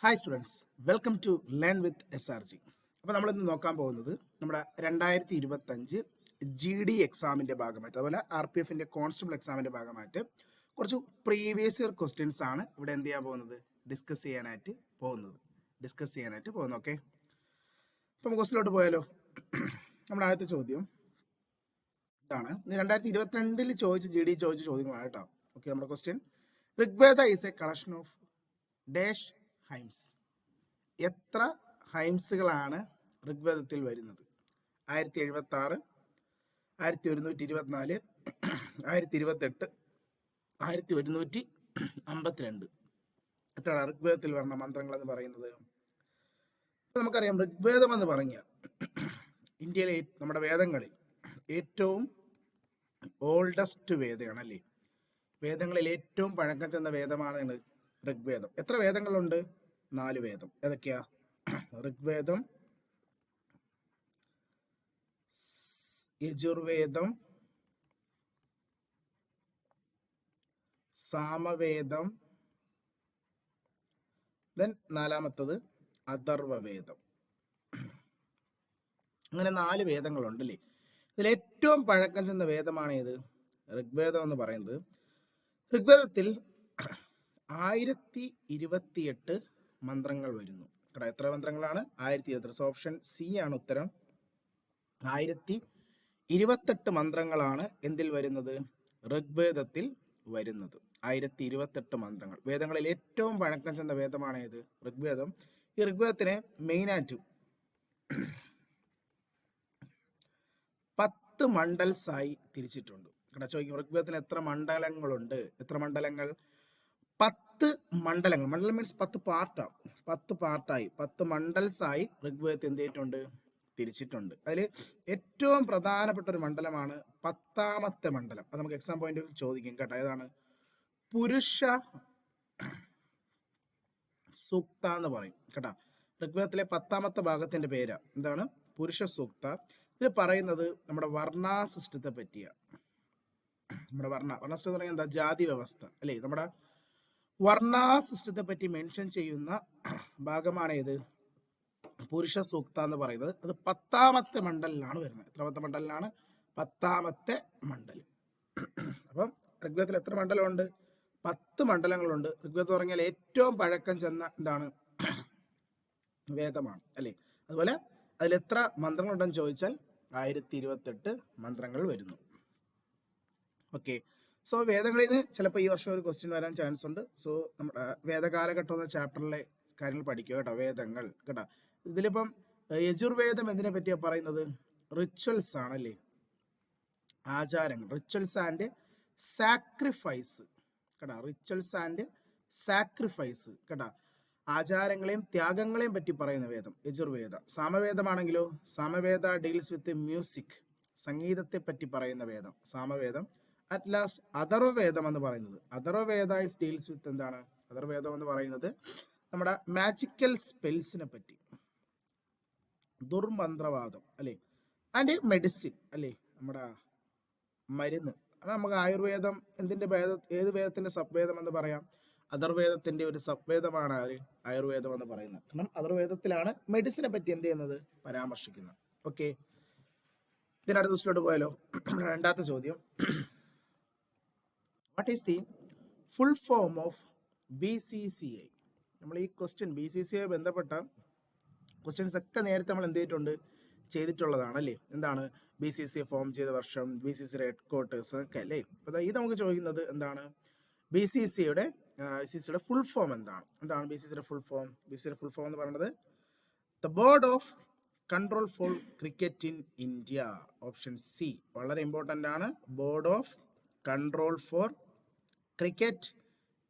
Hi students, welcome to learn with SRG. അപ്പോൾ നമ്മളിന്ന് നോക്കാൻ പോകുന്നത് നമ്മുടെ 2025 GD എക്സാമിൻ്റെ ഭാഗമായിട്ട്, അതുപോലെ RPFൻ്റെ കോൺസ്റ്റബിൾ എക്സാമിൻ്റെ ഭാഗമായിട്ട് കുറച്ച് പ്രീവിയസ് ഇയർ ക്വസ്റ്റ്യൻസ് ആണ് ഇവിടെ എന്ത് ചെയ്യാൻ പോകുന്നത്, ഡിസ്കസ് ചെയ്യാനായിട്ട് പോകുന്നത്. ഓക്കെ, അപ്പം ക്വസ്റ്റിലോട്ട് പോയാലോ. നമ്മുടെ ആദ്യത്തെ ചോദ്യം ഇതാണ്. 2022 ചോദിച്ച GD ചോദിച്ച ചോദ്യങ്ങളാണ് കേട്ടോ. ഓക്കെ, നമ്മുടെ question: Rigveda is A collection of dash hymns. എത്ര ഹൈംസുകളാണ് ഋഗ്വേദത്തിൽ വരുന്നത്? 1076, 1124, 1028, 1152. എത്രയാണ് ഋഗ്വേദത്തിൽ വരുന്ന മന്ത്രങ്ങൾ എന്ന് പറയുന്നത്? നമുക്കറിയാം, ഋഗ്വേദം എന്ന് പറഞ്ഞാൽ ഇന്ത്യയിലെ നമ്മുടെ വേദങ്ങളിൽ ഏറ്റവും ഓൾഡസ്റ്റ് വേദമാണ് അല്ലേ. വേദങ്ങളിൽ ഏറ്റവും പഴക്കം ചെന്ന വേദമാണ് ഋഗ്വേദം. എത്ര വേദങ്ങളുണ്ട്? 4 വേദം. ഏതൊക്കെയാ? ഋഗ്വേദം, യജുർവേദം, സാമവേദം, ദെൻ 4ാമത്തത് അഥർവവേദം. അങ്ങനെ 4 വേദങ്ങളുണ്ട് അല്ലേ. ഇതിൽ ഏറ്റവും പഴക്കം ചെന്ന വേദമാണ് ഏത്? ഋഗ്വേദം എന്ന് പറയുന്നത്. ഋഗ്വേദത്തിൽ 1028 മന്ത്രങ്ങൾ വരുന്നു. എത്ര മന്ത്രങ്ങളാണ്? 1028. ഓപ്ഷൻ സി ആണ് ഉത്തരം. 1028 മന്ത്രങ്ങളാണ് എന്തിൽ വരുന്നത്? ഋഗ്വേദത്തിൽ വരുന്നത്. 1028 മന്ത്രങ്ങൾ. വേദങ്ങളിൽ ഏറ്റവും പഴക്കം ചെന്ന വേദമാണ് ഏത്? ഋഗ്വേദം. ഈ ഋഗ്വേദത്തിനെ മെയിനായിട്ടും 10 മണ്ഡൽസായി തിരിച്ചിട്ടുണ്ട്. ഇവിടെ ചോദിക്കും, ഋഗ്വേദത്തിന് എത്ര മണ്ഡലങ്ങളുണ്ട്? എത്ര മണ്ഡലങ്ങൾ? 10 മണ്ഡലങ്ങൾ. മണ്ഡലം മീൻസ് 10 പാർട്ടാണ്. 10 പാർട്ടായി 10 മണ്ഡൽസായി ഋഗ്വേദത്തെ എന്ത് ചെയ്തിട്ടുണ്ട്? തിരിച്ചിട്ടുണ്ട്. അതിൽ ഏറ്റവും പ്രധാനപ്പെട്ട ഒരു മണ്ഡലമാണ് 10ാമത്തെ മണ്ഡലം. അത് നമുക്ക് എക്സാം പോയിന്റ് ചോദിക്കും കേട്ടോ. ഏതാണ്? പുരുഷ സൂക്ത എന്ന് പറയും കേട്ടോ. ഋഗ്വേദത്തിലെ 10ാമത്തെ ഭാഗത്തിന്റെ പേര് എന്താണ്? പുരുഷ സൂക്ത. ഇത് പറയുന്നത് നമ്മുടെ വർണ്ണ സിസ്റ്റത്തെ പറ്റിയാണ്. നമ്മുടെ വർണ്ണ സിസ്റ്റം എന്ന് പറഞ്ഞാൽ എന്താ? ജാതി വ്യവസ്ഥ അല്ലേ. നമ്മുടെ വർണ്ണ സിസ്റ്റത്തെ പറ്റി മെൻഷൻ ചെയ്യുന്ന ഭാഗമാണ് ഏത്? പുരുഷ സൂക്ത എന്ന് പറയുന്നത്. അത് 10ാമത്തെ മണ്ഡലിലാണ് വരുന്നത്. എത്രാമത്തെ മണ്ഡലിലാണ്? 10ാമത്തെ മണ്ഡലം. അപ്പം ഋഗ്വേദത്തിൽ എത്ര മണ്ഡലമുണ്ട്? 10 മണ്ഡലങ്ങളുണ്ട്. ഋഗ്വേദം പറഞ്ഞാൽ ഏറ്റവും പഴക്കം ചെന്ന എന്താണ്? വേദമാണ് അല്ലേ. അതുപോലെ അതിൽ എത്ര മന്ത്രങ്ങളുണ്ടെന്ന് ചോദിച്ചാൽ 1028 മന്ത്രങ്ങൾ വരുന്നു. ഓക്കെ, സോ വേദങ്ങളിൽ നിന്ന് ചിലപ്പോൾ ഈ വർഷം ഒരു ക്വസ്റ്റ്യൻ വരാൻ ചാൻസ് ഉണ്ട്. സോ നമ്മുടെ വേദകാലഘട്ടം എന്ന ചാപ്റ്ററിലെ കാര്യങ്ങൾ പഠിക്കുക കേട്ടോ. വേദങ്ങൾ കേട്ടോ. ഇതിലിപ്പം യജുർവേദം എന്തിനെ പറ്റിയാണ് പറയുന്നത്? റിച്വൽസ് ആണല്ലേ, ആചാരങ്ങൾ. റിച്വൽസ് ആൻഡ് സാക്രിഫൈസ് കേട്ടോ. റിച്വൽസ് ആൻഡ് സാക്രിഫൈസ് കേട്ടോ. ആചാരങ്ങളെയും ത്യാഗങ്ങളെയും പറ്റി പറയുന്ന വേദം യജുർവേദ. സാമവേദമാണെങ്കിലോ, സാമവേദ ഡീൽസ് വിത്ത് മ്യൂസിക്, സംഗീതത്തെ പറ്റി പറയുന്ന വേദം സാമവേദം. അറ്റ് ലാസ്റ്റ് അഥർവവേദം എന്ന് പറയുന്നത്, അഥർവവേദ ഇസ് ഡീൽസ് വിത്ത് എന്താണ്? അഥർവവേദം എന്ന് പറയുന്നത് നമ്മുടെ മാജിക്കൽ സ്പെൽസിനെ പറ്റി, ദുർമന്ത്രവാദം അല്ലേ, ആൻഡ് മെഡിസിൻ അല്ലേ, നമ്മുടെ മരുന്ന്. അത് നമുക്ക് ആയുർവേദം എന്തിൻ്റെ ഭേദം? ഏത് വേദത്തിൻ്റെ സബ്വേദം എന്ന് പറയാം? അഥർവേദത്തിൻ്റെ ഒരു സബ്വേദമാണ് ആയുർവേദം എന്ന് പറയുന്നത്. കാരണം അഥർവേദത്തിലാണ് മെഡിസിനെ പറ്റി എന്ത് ചെയ്യുന്നത്? പരാമർശിക്കുന്നത്. ഓക്കെ, ഇതിനടുത്ത ദിവസത്തിലോട്ട് പോയാലോ. 2ാമത്തെ ചോദ്യം: what is the full form of BCCI? നമ്മൾ ഈ ക്വസ്റ്റ്യൻ BCCI ബന്ധപ്പെട്ട ക്വസ്റ്റ്യൻസ് ഒക്കെ നേരത്തെ നമ്മൾ എന്ത് ചെയ്തിട്ടുള്ളതാണ് അല്ലേ. എന്താണ് BCCI ഫോം ചെയ്ത വർഷം, BCCI ഹെഡ് ക്വാർട്ടേഴ്സ് ഒക്കെ അല്ലേ. അപ്പോൾ ഇത് നമുക്ക് ചോദിക്കുന്നത് എന്താണ്? BCCIയുടെ ഫുൾ ഫോം എന്താണ്? BCCIയുടെ ഫുൾ ഫോം? BCCIയുടെ ഫുൾ ഫോം എന്ന് പറയുന്നത് the board of control for cricket in India. Option C വളരെ ഇമ്പോർട്ടൻ്റ് ആണ്. Board of control for cricket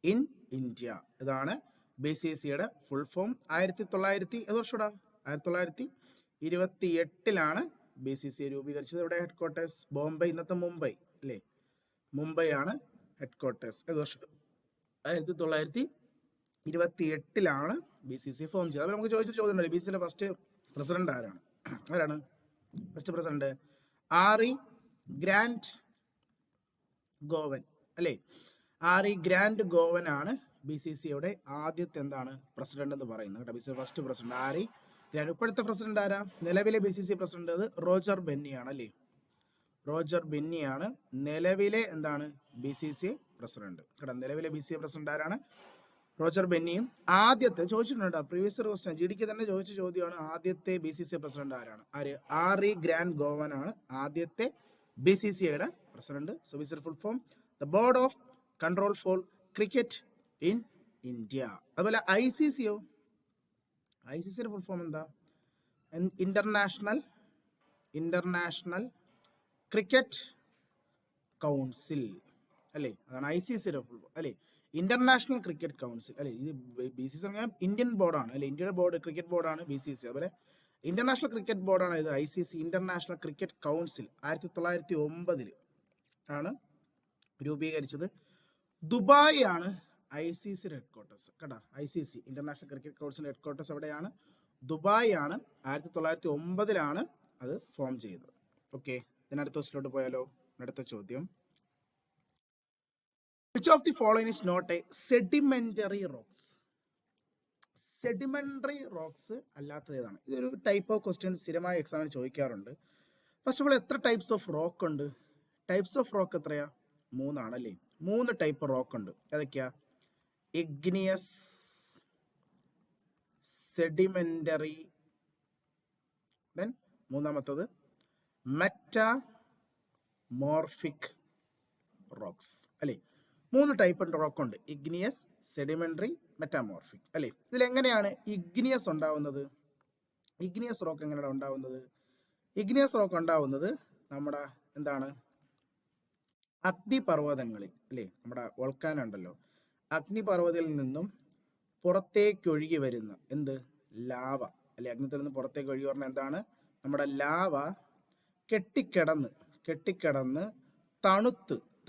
in India. ഇതാണ് BCCIയുടെ ഫുൾ ഫോം. 1928 BCCI രൂപീകരിച്ചത്. ഇവിടെ ഹെഡ് ക്വാർട്ടേഴ്സ് ബോംബെ, ഇന്നത്തെ മുംബൈ അല്ലേ. മുംബൈ ആണ് ഹെഡ് ക്വാർട്ടേഴ്സ്. 1928 BCCI ഫോം ചെയ്തത്. അപ്പോൾ നമുക്ക് ചോദിച്ച ചോദ്യം ഉണ്ട്, BCCIയുടെ ഫസ്റ്റ് പ്രസിഡന്റ് ആരാണ്? ഫസ്റ്റ് പ്രസിഡന്റ് ആറി ഗ്രാൻഡ് ഗോവൻ അല്ലേ. ആറി ഗ്രാൻഡ് ഗോവൻ ആണ് BCCയുടെ ആദ്യത്തെ എന്താണ് പ്രസിഡന്റ് എന്ന് പറയുന്നത് കേട്ടോ. BCC ഫസ്റ്റ് പ്രസിഡന്റ് ആരി ഗ്രാൻഡ്. ഇപ്പോഴത്തെ പ്രസിഡന്റ് ആരാ? നിലവിലെ BCC പ്രസിഡന്റ് അത് റോജർ ബെന്നിയാണ് അല്ലേ. റോജർ ബെന്നിയാണ് നിലവിലെ എന്താണ് BCC പ്രസിഡന്റ് കേട്ടോ. നിലവിലെ BCC പ്രസിഡന്റ് ആരാണ്? റോജർ ബെന്നിയും. ആദ്യത്തെ ചോദിച്ചിട്ടുണ്ട് പ്രീവിയസ് ക്വസ്റ്റ്യൻ GDക്ക് തന്നെ ചോദിച്ച ചോദ്യമാണ്, ആദ്യത്തെ BCC പ്രസിഡന്റ് ആരാണ്? ആര്? ആറി ഗ്രാൻഡ് ഗോവൻ ആണ് ആദ്യത്തെ BCCയുടെ president. So BCC full form the board of control for cricket in India. അതുപോലെ ICCയോ? ICCയുടെ ഫുൾ ഫോം എന്താ? ഇന്റർനാഷണൽ ക്രിക്കറ്റ് കൗൺസിൽ അല്ലേ. അതാണ് ICCയുടെ ഫുൾ ഫോം അല്ലേ. ഇന്റർനാഷണൽ ക്രിക്കറ്റ് കൗൺസിൽ അല്ലേ. ഇത് BCC ഇന്ത്യൻ ബോർഡാണ് അല്ലെ. ഇന്ത്യയുടെ ബോർഡ് ക്രിക്കറ്റ് ബോർഡാണ് BCC. അതുപോലെ ഇന്റർനാഷണൽ ക്രിക്കറ്റ് ബോർഡാണ് ഇത് ICC ഇന്റർനാഷണൽ ക്രിക്കറ്റ് കൗൺസിൽ. 1909 ആണ് രൂപീകരിച്ചത്. ദുബായ് ആണ് ICCയുടെ ഹെഡ്ക്വാർട്ടേഴ്സ് കേട്ടോ. ICC international cricket council headquarters എവിടെയാണ്? ദുബായ് ആണ്. 1909 അത് ഫോം ചെയ്തത്. ഓക്കെ, ഇതിനടുത്ത ക്വസ്റ്റിലോട്ട് പോയാലോ. അടുത്ത ചോദ്യം, which of the following is not a sedimentary rocks? Sedimentary rocks അല്ലാത്തത് ഏതാണ്? ഇതൊരു ടൈപ്പ് ഓഫ് ക്വസ്റ്റ്യൻ സ്ഥിരമായി എക്സാമിന് ചോദിക്കാറുണ്ട്. ഫസ്റ്റ് ഓഫ് ഓൾ എത്ര ടൈപ്സ് ഓഫ് റോക്ക് ഉണ്ട്? ടൈപ്സ് ഓഫ് റോക്ക് എത്രയാ? 3 ആണല്ലേ. 3 ടൈപ്പ് റോക്ക് ഉണ്ട്. ഏതൊക്കെയാ? ഇഗ്നിയസ്, സെഡിമെന്ററി, ദെൻ മൂന്നാമത്തത് മെറ്റാമോർഫിക് റോക്സ് അല്ലേ. 3 ടൈപ്പ് റോക്ക് ഉണ്ട്. ഇഗ്നിയസ്, സെഡിമെന്ററി, മെറ്റാമോർഫിക് അല്ലേ. ഇതിലെങ്ങനെയാണ് ഇഗ്നിയസ് ഉണ്ടാവുന്നത്? ഇഗ്നിയസ് റോക്ക് എങ്ങനെയാണ് ഉണ്ടാവുന്നത്? ഇഗ്നിയസ് റോക്ക് ഉണ്ടാവുന്നത് നമ്മുടെ എന്താണ് അഗ്നിപർവ്വതങ്ങളിൽ അല്ലേ. നമ്മുടെ വോൾക്കാനോ ഉണ്ടല്ലോ, അഗ്നിപർവ്വതത്തിൽ നിന്നും പുറത്തേക്ക് ഒഴുകി വരുന്ന എന്ത്? ലാവ അല്ലെ. അഗ്നിത്തിൽ നിന്ന് പുറത്തേക്ക് ഒഴുകി വരുന്ന എന്താണ്? നമ്മുടെ ലാവ കെട്ടിക്കിടന്ന്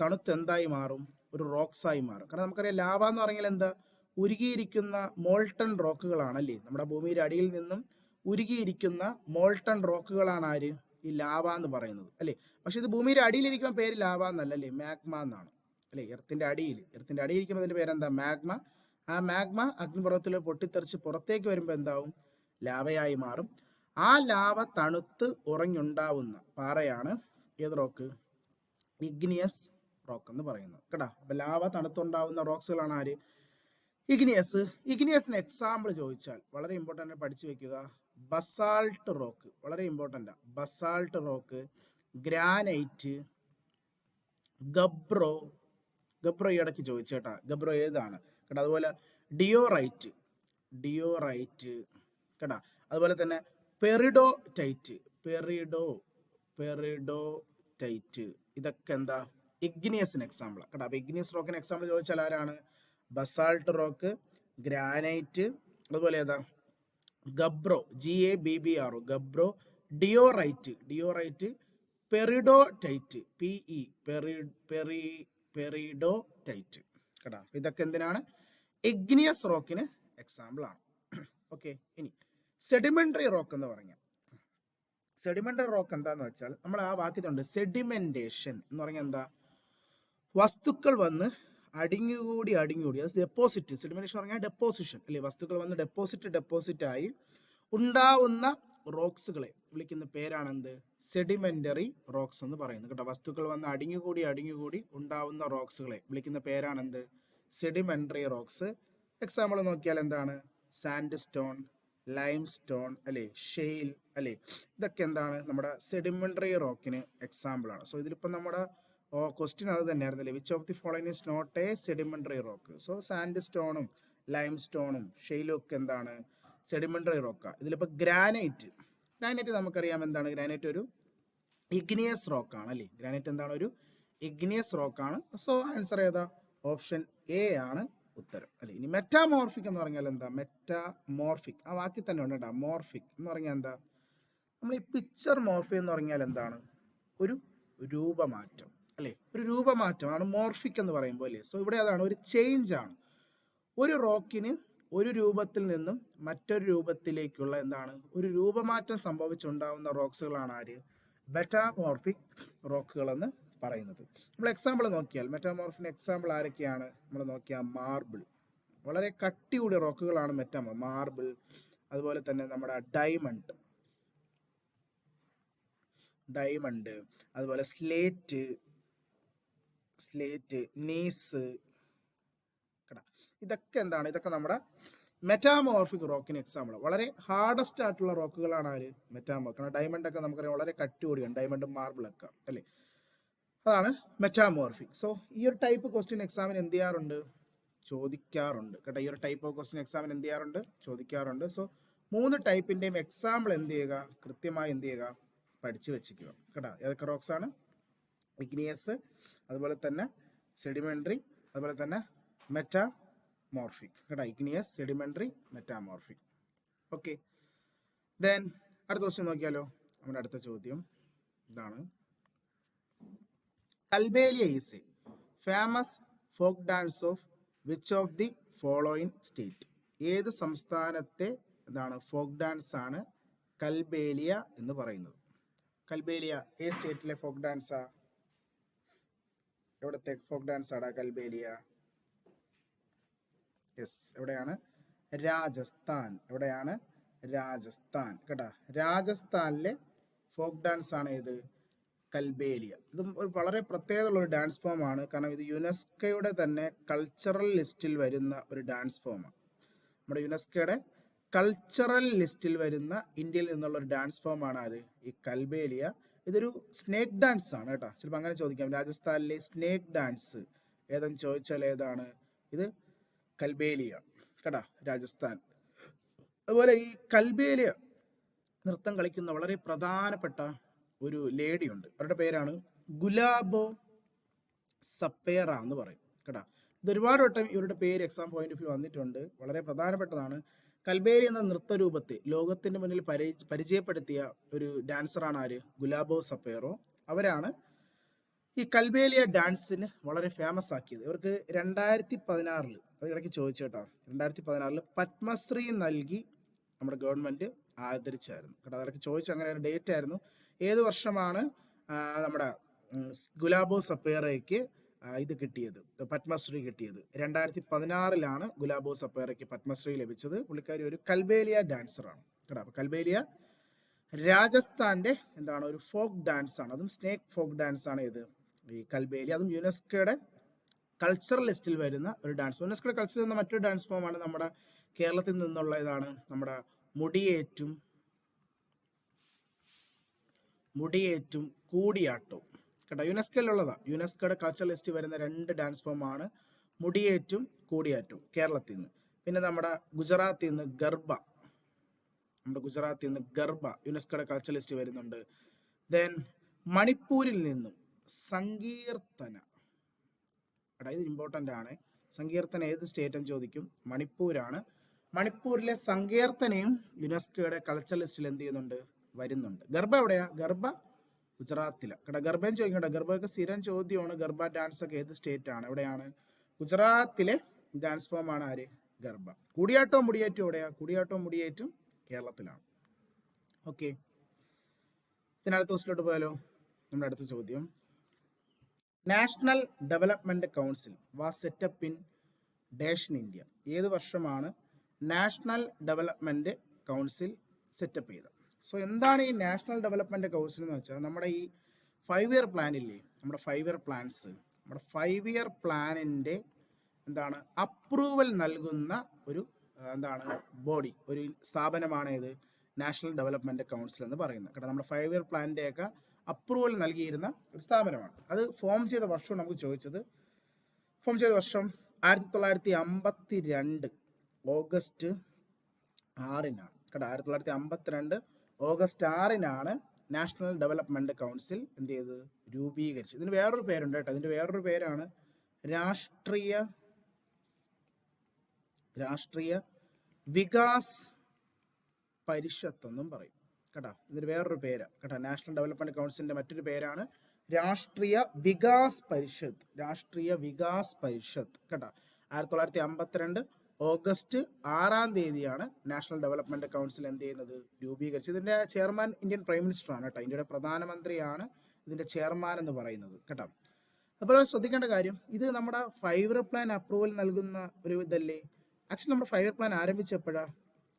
തണുത്ത് എന്തായി മാറും? ഒരു റോക്സായി മാറും. കാരണം നമുക്കറിയാം ലാവ എന്ന് പറഞ്ഞാൽ എന്താ? ഉരുകിയിരിക്കുന്ന മോൾട്ടൺ റോക്കുകളാണല്ലേ. നമ്മുടെ ഭൂമിയുടെ അടിയിൽ നിന്നും ഉരുകിയിരിക്കുന്ന മോൾട്ടൺ റോക്കുകളാണ് ആര്? ഈ ലാവ എന്ന് പറയുന്നത് അല്ലേ. പക്ഷെ ഇത് ഭൂമിയുടെ അടിയിലിരിക്കുന്ന പേര് ലാവ എന്നല്ല അല്ലേ, മാഗ്മ എന്നാണ് അല്ലേ. എർത്തിന്റെ അടിയിരിക്കുമ്പോൾ അതിന്റെ പേരെന്താ? മാഗ്മ. ആ മാഗ്മ അഗ്നിപർവ്വതത്തിൽ പൊട്ടിത്തെറിച്ച് പുറത്തേക്ക് വരുമ്പോൾ എന്താവും? ലാവയായി മാറും. ആ ലാവ തണുത്ത് ഉറങ്ങുണ്ടാവുന്ന പാറയാണ് ഏത് റോക്ക്? ഇഗ്നിയസ് റോക്ക് എന്ന് പറയുന്നത് കേട്ടോ. അപ്പൊ ലാവ തണുത്തുണ്ടാവുന്ന റോക്സുകളാണ് ആര്? ഇഗ്നിയസ്. ഇഗ്നിയസിന് എക്സാമ്പിൾ ചോദിച്ചാൽ വളരെ ഇമ്പോർട്ടൻ്റ് പഠിച്ചു വെക്കുക. ബസാൾട്ട് റോക്ക് വളരെ ഇമ്പോർട്ടൻ്റ്. ബസാൾട്ട് റോക്ക്, ഗ്രാനൈറ്റ്, ഗബ്രോ ഈ ഇടയ്ക്ക് ചോദിച്ചു കേട്ടാ. ഗബ്രോ ഏതാണ് കേട്ടോ. അതുപോലെ ഡിയോറൈറ്റ് കേട്ടാ. അതുപോലെ തന്നെ പെറിഡോടൈറ്റ്. ഇതൊക്കെ എന്താ? ഇഗ്നിയസിന് എക്സാമ്പിൾ കേട്ടോ. അപ്പൊ ഇഗ്നിയസ് റോക്കിന് എക്സാമ്പിൾ ചോദിച്ചാൽ ആരാണ്? ബസാൾട്ട് റോക്ക്, ഗ്രാനൈറ്റ്, അതുപോലെ ഏതാ? ഗബ്രോ, GABBRO ഗബ്രോ, ഡിയോറൈറ്റ്, പെറിഡോടൈറ്റ്, പെറിഡോടൈറ്റ് കേട്ടോ. ഇതൊക്കെ എന്തിനാണ്? ഇഗ്നിയസ് റോക്കിന് എക്സാമ്പിൾ ആണ്. ഓക്കെ, ഇനി സെഡിമെന്ററി റോക്ക് എന്ന് പറഞ്ഞാൽ, സെഡിമെന്ററി റോക്ക് എന്താന്ന് വെച്ചാൽ നമ്മൾ ആ വാക്യത്തിലുണ്ട് സെഡിമെന്റേഷൻ എന്ന് പറഞ്ഞാൽ എന്താ? വസ്തുക്കൾ വന്ന് അടിഞ്ഞുകൂടി അത് ഡെപ്പോസിറ്റ്. സെഡിമെന്റേഷൻ പറഞ്ഞാൽ ഡെപ്പോസിഷൻ അല്ലെ. വസ്തുക്കൾ വന്ന് ഡെപ്പോസിറ്റ് ആയി ഉണ്ടാവുന്ന റോക്സുകളെ വിളിക്കുന്ന പേരാണ് എന്ത്? സെഡിമെന്ററി റോക്സ് എന്ന് പറയുന്നത് കേട്ടോ. വസ്തുക്കൾ വന്ന് അടിഞ്ഞുകൂടി ഉണ്ടാവുന്ന റോക്സുകളെ വിളിക്കുന്ന പേരാണ് എന്ത്? Sedimentary rocks. എക്സാമ്പിൾ നോക്കിയാൽ എന്താണ്? സാൻഡ് സ്റ്റോൺ, ലൈം സ്റ്റോൺ അല്ലെ, ഷെയിൽ അല്ലെ. ഇതൊക്കെ എന്താണ്? നമ്മുടെ സെഡിമെന്ററി റോക്കിന് എക്സാമ്പിൾ ആണ്. സോ ഇതിലിപ്പോൾ നമ്മുടെ ക്വസ്റ്റ്യൻ അത് തന്നെയായിരുന്നല്ലേ. Which of the following is not a sedimentary rock? So sand സ്റ്റോണും ലൈം സ്റ്റോണും ഷെയിലും ഒക്കെ എന്താണ്? സെഡിമെന്ററി റോക്കാണ്. ഇതിലിപ്പോൾ ഗ്രാനൈറ്റ് നമുക്കറിയാം എന്താണ്? ഗ്രാനൈറ്റ് ഒരു ഇഗ്നിയസ് റോക്കാണ് അല്ലേ. ഗ്രാനൈറ്റ് എന്താണ്? ഒരു ഇഗ്നിയസ് റോക്കാണ്. സോ ആൻസർ ഏതാ? ഓപ്ഷൻ എ ആണ് ഉത്തരം അല്ലെ. ഇനി മെറ്റാമോർഫിക് എന്ന് പറഞ്ഞാൽ എന്താ? മെറ്റാമോർഫിക് ആ വാക്കിൽ തന്നെ ഉണ്ട് കേട്ടോ. മോർഫിക് എന്ന് പറഞ്ഞാൽ എന്താ? നമ്മൾ ഈ പിക്ചർ മോർഫി എന്ന് പറഞ്ഞാൽ എന്താണ്? ഒരു രൂപമാറ്റം അല്ലേ. ഒരു രൂപമാറ്റമാണ് മോർഫിക് എന്ന് പറയുമ്പോൾ അല്ലേ. സോ ഇവിടെ അതാണ്, ഒരു ചേഞ്ച് ആണ്. ഒരു റോക്കിന് ഒരു രൂപത്തിൽ നിന്നും മറ്റൊരു രൂപത്തിലേക്കുള്ള എന്താണ്? ഒരു രൂപമാറ്റം സംഭവിച്ചുണ്ടാവുന്ന റോക്സുകളാണ് ആര്? മെറ്റാമോർഫിക് റോക്കുകൾ എന്ന് പറയുന്നത്. നമ്മൾ എക്സാമ്പിൾ നോക്കിയാൽ മെറ്റാമോർഫിന് എക്സാമ്പിൾ ആരൊക്കെയാണ്? നമ്മൾ നോക്കിയാൽ മാർബിൾ വളരെ കട്ടി കൂടിയ റോക്കുകളാണ് മെറ്റാമോ. മാർബിൾ, അതുപോലെ തന്നെ നമ്മുടെ ഡയമണ്ട്, അതുപോലെ സ്ലേറ്റ്, നീസ്, ഇതൊക്കെ എന്താണ്, ഇതൊക്കെ നമ്മുടെ മെറ്റാമോർഫിക് റോക്കിന് എക്സാമ്പിൾ. വളരെ ഹാർഡസ്റ്റ് ആയിട്ടുള്ള റോക്കുകളാണ് ആര്, മെറ്റാമോർഫ്. കാരണം ഡയമണ്ട് ഒക്കെ നമുക്കറിയാം വളരെ കട്ടി കൂടിയാണ്, ഡയമണ്ടും മാർബിളൊക്കെ അല്ലേ, അതാണ് മെറ്റാമോർഫിക്. സോ ഈ ഒരു ടൈപ്പ് ക്വസ്റ്റ്യൻ എക്സാമിന് എന്ത് ചെയ്യാറുണ്ട്, ചോദിക്കാറുണ്ട് കേട്ടോ. ഈ ഒരു ടൈപ്പ് ഓഫ് ക്വസ്റ്റ്യൻ എക്സാമിന് എന്ത് ചെയ്യാറുണ്ട്, ചോദിക്കാറുണ്ട്. സോ 3 ടൈപ്പിൻ്റെയും എക്സാമ്പിൾ എന്ത് ചെയ്യുക, കൃത്യമായി എന്ത് ചെയ്യുക, പഠിച്ചു വെച്ചിരിക്കുക കേട്ടോ. ഏതൊക്കെ റോക്സ് ആണ്, ഇഗ്നിയസ്, അതുപോലെ തന്നെ സെഡിമെൻ്ററി, അതുപോലെ തന്നെ മെറ്റാമോർഫിക് കേട്ടോ. Igneous, sedimentary, metamorphic. Okay, then അടുത്ത ക്വസ്റ്റ്യൻ നോക്കിയാലോ. നമ്മുടെ അടുത്ത ചോദ്യം ഇതാണ്. Kalbelia is A famous folk dance of which of the following state? ഏത് സംസ്ഥാനത്തെ എന്താണ് ഫോക്ക് ഡാൻസ് ആണ് കൽബേലിയ എന്ന് പറയുന്നത്? കൽബേലിയ ഏത് സ്റ്റേറ്റിലെ ഫോക്ക് ഡാൻസാ? എവിടത്തെ ഫോക്ക് ഡാൻസ് ആടാ കൽബേലിയ? യെസ്, എവിടെയാണ്? രാജസ്ഥാൻ. എവിടെയാണ്? രാജസ്ഥാൻ കേട്ടോ. രാജസ്ഥാനിലെ ഫോക്ക് ഡാൻസ് ആണ് ഏത്, കൽബേലിയ. ഇതും ഒരു വളരെ പ്രത്യേകതയുള്ള ഒരു ഡാൻസ് ഫോം ആണ്. കാരണം ഇത് യുനെസ്കോയുടെ തന്നെ കൾച്ചറൽ ലിസ്റ്റിൽ വരുന്ന ഒരു ഡാൻസ് ഫോമാണ്. നമ്മുടെ യുനെസ്കോയുടെ കൾച്ചറൽ ലിസ്റ്റിൽ വരുന്ന ഇന്ത്യയിൽ നിന്നുള്ള ഒരു ഡാൻസ് ഫോമാണ് അത്, ഈ കൽബേലിയ. ഇതൊരു സ്നേക്ക് ഡാൻസ് ആണ് കേട്ടോ. ചിലപ്പോൾ അങ്ങനെ ചോദിക്കാം, രാജസ്ഥാനിലെ സ്നേക്ക് ഡാൻസ് ഏതെന്ന് ചോദിച്ചാൽ ഏതാണ്? ഇത് കൽബേലിയ കേട്ടോ, രാജസ്ഥാൻ. അതുപോലെ ഈ കൽബേലിയ നൃത്തം കളിക്കുന്ന വളരെ പ്രധാനപ്പെട്ട ഒരു ലേഡി ഉണ്ട്. അവരുടെ പേരാണ് ഗുലാബോ സപ്പേറ എന്ന് പറയും കേട്ടോ. ഇത് ഒരുപാട് വട്ടം ഇവരുടെ പേര് എക്സാം പോയിന്റ് ഓഫ് വ്യൂ വന്നിട്ടുണ്ട്. വളരെ പ്രധാനപ്പെട്ടതാണ്. കൽബേലി എന്ന നൃത്തരൂപത്തെ ലോകത്തിന് മുന്നിൽ പരിചയപ്പെടുത്തിയ ഒരു ഡാൻസറാണ് ആര്, ഗുലാബോ സപ്പേറോ. അവരാണ് ഈ കൽബേലിയ ഡാൻസിന് വളരെ ഫേമസ് ആക്കിയത്. ഇവർക്ക് 2016 അത് ഇടയ്ക്ക് ചോദിച്ചു കേട്ടോ, 2016 പത്മശ്രീ നൽകി നമ്മുടെ ഗവൺമെൻറ് ആദരിച്ചായിരുന്നു കേട്ടോ. അതൊക്കെ ചോദിച്ചു, അങ്ങനെ ഒരു ഡേറ്റ് ആയിരുന്നു. ഏത് വർഷമാണ് നമ്മുടെ ഗുലാബോ സപ്പേറയ്ക്ക് ഇത് കിട്ടിയത്, പത്മശ്രീ കിട്ടിയത്? 2016 ഗുലാബോ സപ്പേറയ്ക്ക് പത്മശ്രീ ലഭിച്ചത്. പുള്ളിക്കാരി ഒരു കൽബേലിയ ഡാൻസറാണ് കേട്ടോ. അപ്പോൾ കൽബേലിയ രാജസ്ഥാൻ്റെ എന്താണ് ഒരു ഫോക്ക് ഡാൻസ് ആണ്, അതും സ്നേക്ക് ഫോക്ക് ഡാൻസ് ആണ് ഇത് ഈ കൽബേലിയ. അതും യുനെസ്കോയുടെ കൾച്ചറൽ ലിസ്റ്റിൽ വരുന്ന ഒരു ഡാൻസ്. യുനെസ്കോയുടെ കൾച്ചറിൽ നിന്ന മറ്റൊരു ഡാൻസ് ഫോമാണ് നമ്മുടെ കേരളത്തിൽ നിന്നുള്ള ഇതാണ് നമ്മുടെ മുടിയേറ്റും കൂടിയാട്ടവും കേട്ടോ. യുനെസ്കോയിലുള്ളതാണ്. യുനെസ്കോയുടെ കൾച്ചറൽ ലിസ്റ്റിൽ വരുന്ന 2 ഡാൻസ് ഫോമാണ് മുടിയേറ്റും കൂടിയാട്ടവും കേരളത്തിൽ നിന്ന്. പിന്നെ നമ്മുടെ ഗുജറാത്തിൽ നിന്ന് ഗർബ, യുനെസ്കോയുടെ കൾച്ചറൽ ലിസ്റ്റ് വരുന്നുണ്ട്. ദെൻ മണിപ്പൂരിൽ നിന്നും സങ്കീർത്തന, ഇത് ഇമ്പോർട്ടൻ്റ് ആണ്. സങ്കീർത്തന ഏത് സ്റ്റേറ്റ് എന്ന് ചോദിക്കും, മണിപ്പൂരാണ്. മണിപ്പൂരിലെ സങ്കീർത്തനയും യുനെസ്കോയുടെ കൾച്ചറൽ ലിസ്റ്റിൽ എന്ത് ചെയ്യുന്നുണ്ട്, വരുന്നുണ്ട്. ഗർഭ എവിടെയാ? ഗർഭ ഗുജറാത്തിലാണ് കേട്ടോ. ഗർഭയും ചോദിക്കട്ടെ, ഗർഭയൊക്കെ സ്ഥിരം ചോദ്യമാണ്. ഗർഭ ഡാൻസ് ഒക്കെ ഏത് സ്റ്റേറ്റ് ആണ്? എവിടെയാണ്? ഗുജറാത്തിലെ ഡാൻസ് ഫോമാണ് ആര്, ഗർഭ. കൂടിയാട്ടവും മുടിയേറ്റും എവിടെയാ? കൂടിയാട്ടവും മുടിയേറ്റും കേരളത്തിലാണ്. ഓക്കെ, ഇതിനടുത്ത ദിവസത്തിലോട്ട് പോയാലോ. നമ്മുടെ അടുത്ത ചോദ്യം, national development council was set up in dash in India? ഏത് വർഷമാണ് നാഷണൽ ഡെവലപ്മെന്റ് കൗൺസിൽ സെറ്റപ്പ് ചെയ്തത്? സോ എന്താണ് ഈ നാഷണൽ ഡെവലപ്മെന്റ് കൗൺസിൽ എന്ന് വെച്ചാൽ, നമ്മുടെ ഈ 5 ഇയർ പ്ലാൻ ഇല്ലേ, നമ്മുടെ 5 ഇയർ പ്ലാൻസ്, നമ്മുടെ 5 ഇയർ പ്ലാനിൻ്റെ എന്താണ് അപ്രൂവൽ നൽകുന്ന ഒരു എന്താണ് ബോഡി, ഒരു സ്ഥാപനമാണ് ഇത് നാഷണൽ ഡെവലപ്മെന്റ് കൗൺസിൽ എന്ന് പറയുന്നത് കേട്ടോ. നമ്മുടെ 5 ഇയർ പ്ലാനിൻ്റെയൊക്കെ അപ്രൂവൽ നൽകിയിരുന്ന ഒരു സ്ഥാപനമാണ്. അത് ഫോം ചെയ്ത വർഷം നമുക്ക് ചോദിച്ചത്. ഫോം ചെയ്ത വർഷം 1952 ഓഗസ്റ്റ് 6-നാണ് കേട്ടോ. 1952 ഓഗസ്റ്റ് 6-നാണ് നാഷണൽ ഡെവലപ്മെന്റ് കൗൺസിൽ എന്ത് ചെയ്തത്, രൂപീകരിച്ചത്. ഇതിന് വേറൊരു പേരുണ്ട് കേട്ടോ. ഇതിൻ്റെ വേറൊരു പേരാണ് രാഷ്ട്രീയ വികാസ് പരിഷത്ത് എന്നും പറയും കേട്ടോ. ഇതിന് വേറൊരു പേരാണ് കേട്ടോ. നാഷണൽ ഡെവലപ്മെന്റ് കൗൺസിലിന്റെ മറ്റൊരു പേരാണ് രാഷ്ട്രീയ വികാസ് പരിഷത്ത് കേട്ടോ. 1952 ഓഗസ്റ്റ് 6-ാം നാഷണൽ ഡെവലപ്മെന്റ് കൗൺസിൽ എന്ത് ചെയ്യുന്നത്, രൂപീകരിച്ചത്. ഇതിന്റെ ചെയർമാൻ ഇന്ത്യൻ പ്രൈം മിനിസ്റ്റർ ആണ് കേട്ടോ. ഇന്ത്യയുടെ പ്രധാനമന്ത്രിയാണ് ഇതിന്റെ ചെയർമാൻ എന്ന് പറയുന്നത് കേട്ടോ. അപ്പോൾ ശ്രദ്ധിക്കേണ്ട കാര്യം, ഇത് നമ്മുടെ 5 ഇയർ പ്ലാൻ അപ്രൂവൽ നൽകുന്ന ഒരു ഇതല്ലേ. ആക്ച്വലി നമ്മുടെ 5 ഇയർ പ്ലാൻ ആരംഭിച്ചപ്പോഴാണ്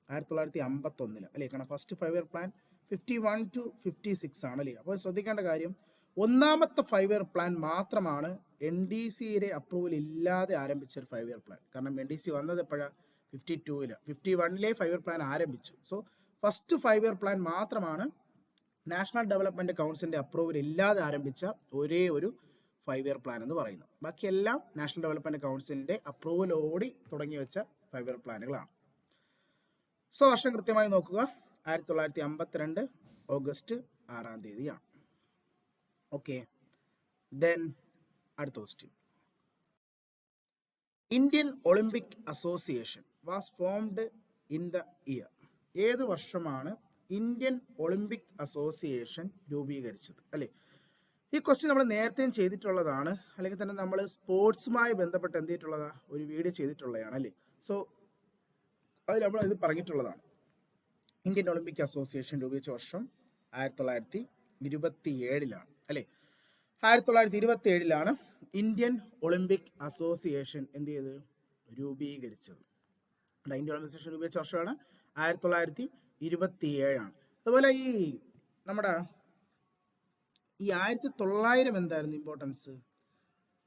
1951 അല്ലേ? കാരണം ഫസ്റ്റ് 5 ഇയർ പ്ലാൻ 51 to 56 ആണ് അല്ലേ? അപ്പോൾ ശ്രദ്ധിക്കേണ്ട കാര്യം, ഒന്നാമത്തെ 5 ഇയർ പ്ലാൻ മാത്രമാണ് NDCയുടെ അപ്രൂവൽ ഇല്ലാതെ ആരംഭിച്ച ഒരു 5 ഇയർ പ്ലാൻ. കാരണം NDC വന്നത് എപ്പോഴാണ്? 52-ല്. 51-ലെ 5 ഇയർ പ്ലാൻ ആരംഭിച്ചു. സോ ഫസ്റ്റ് 5 ഇയർ പ്ലാൻ മാത്രമാണ് നാഷണൽ ഡെവലപ്മെൻറ്റ് കൗൺസിലിൻ്റെ അപ്രൂവൽ ഇല്ലാതെ ആരംഭിച്ച ഒരേ ഒരു 5 ഇയർ പ്ലാൻ എന്ന് പറയുന്നത്. ബാക്കിയെല്ലാം നാഷണൽ ഡെവലപ്മെൻറ്റ് കൗൺസിലിൻ്റെ അപ്രൂവലോടി തുടങ്ങി വെച്ച 5 ഇയർ പ്ലാനുകളാണ്. സോ വർഷം കൃത്യമായി നോക്കുക, 1952 ഓഗസ്റ്റ് 6 ഓക്കെ. ദെൻ അടുത്ത question. Indian Olympic association was formed in the year. ഏത് വർഷമാണ് ഇന്ത്യൻ ഒളിമ്പിക് അസോസിയേഷൻ രൂപീകരിച്ചത് അല്ലേ? ഈ ക്വസ്റ്റ്യൻ നമ്മൾ നേരത്തെയും ചെയ്തിട്ടുള്ളതാണ്, അല്ലെങ്കിൽ തന്നെ നമ്മൾ സ്പോർട്സുമായി ബന്ധപ്പെട്ട് എന്ത് ചെയ്തിട്ടുള്ളതാണ്? ഒരു വീഡിയോ ചെയ്തിട്ടുള്ളതാണ് അല്ലേ? സോ അതിൽ നമ്മൾ ഇത് പറഞ്ഞിട്ടുള്ളതാണ്. ഇന്ത്യൻ ഒളിമ്പിക് അസോസിയേഷൻ രൂപീകരിച്ച വർഷം 1927 അല്ലേ? 1927 ഇന്ത്യൻ ഒളിമ്പിക് അസോസിയേഷൻ എന്ത് ചെയ്ത് രൂപീകരിച്ചത്. ഇന്ത്യൻ ഒളിമ്പിക് അസോസിയേഷൻ രൂപീകരിച്ച വർഷമാണ് 1927. അതുപോലെ ഈ നമ്മുടെ ഈ 1900 എന്തായിരുന്നു ഇമ്പോർട്ടൻസ്?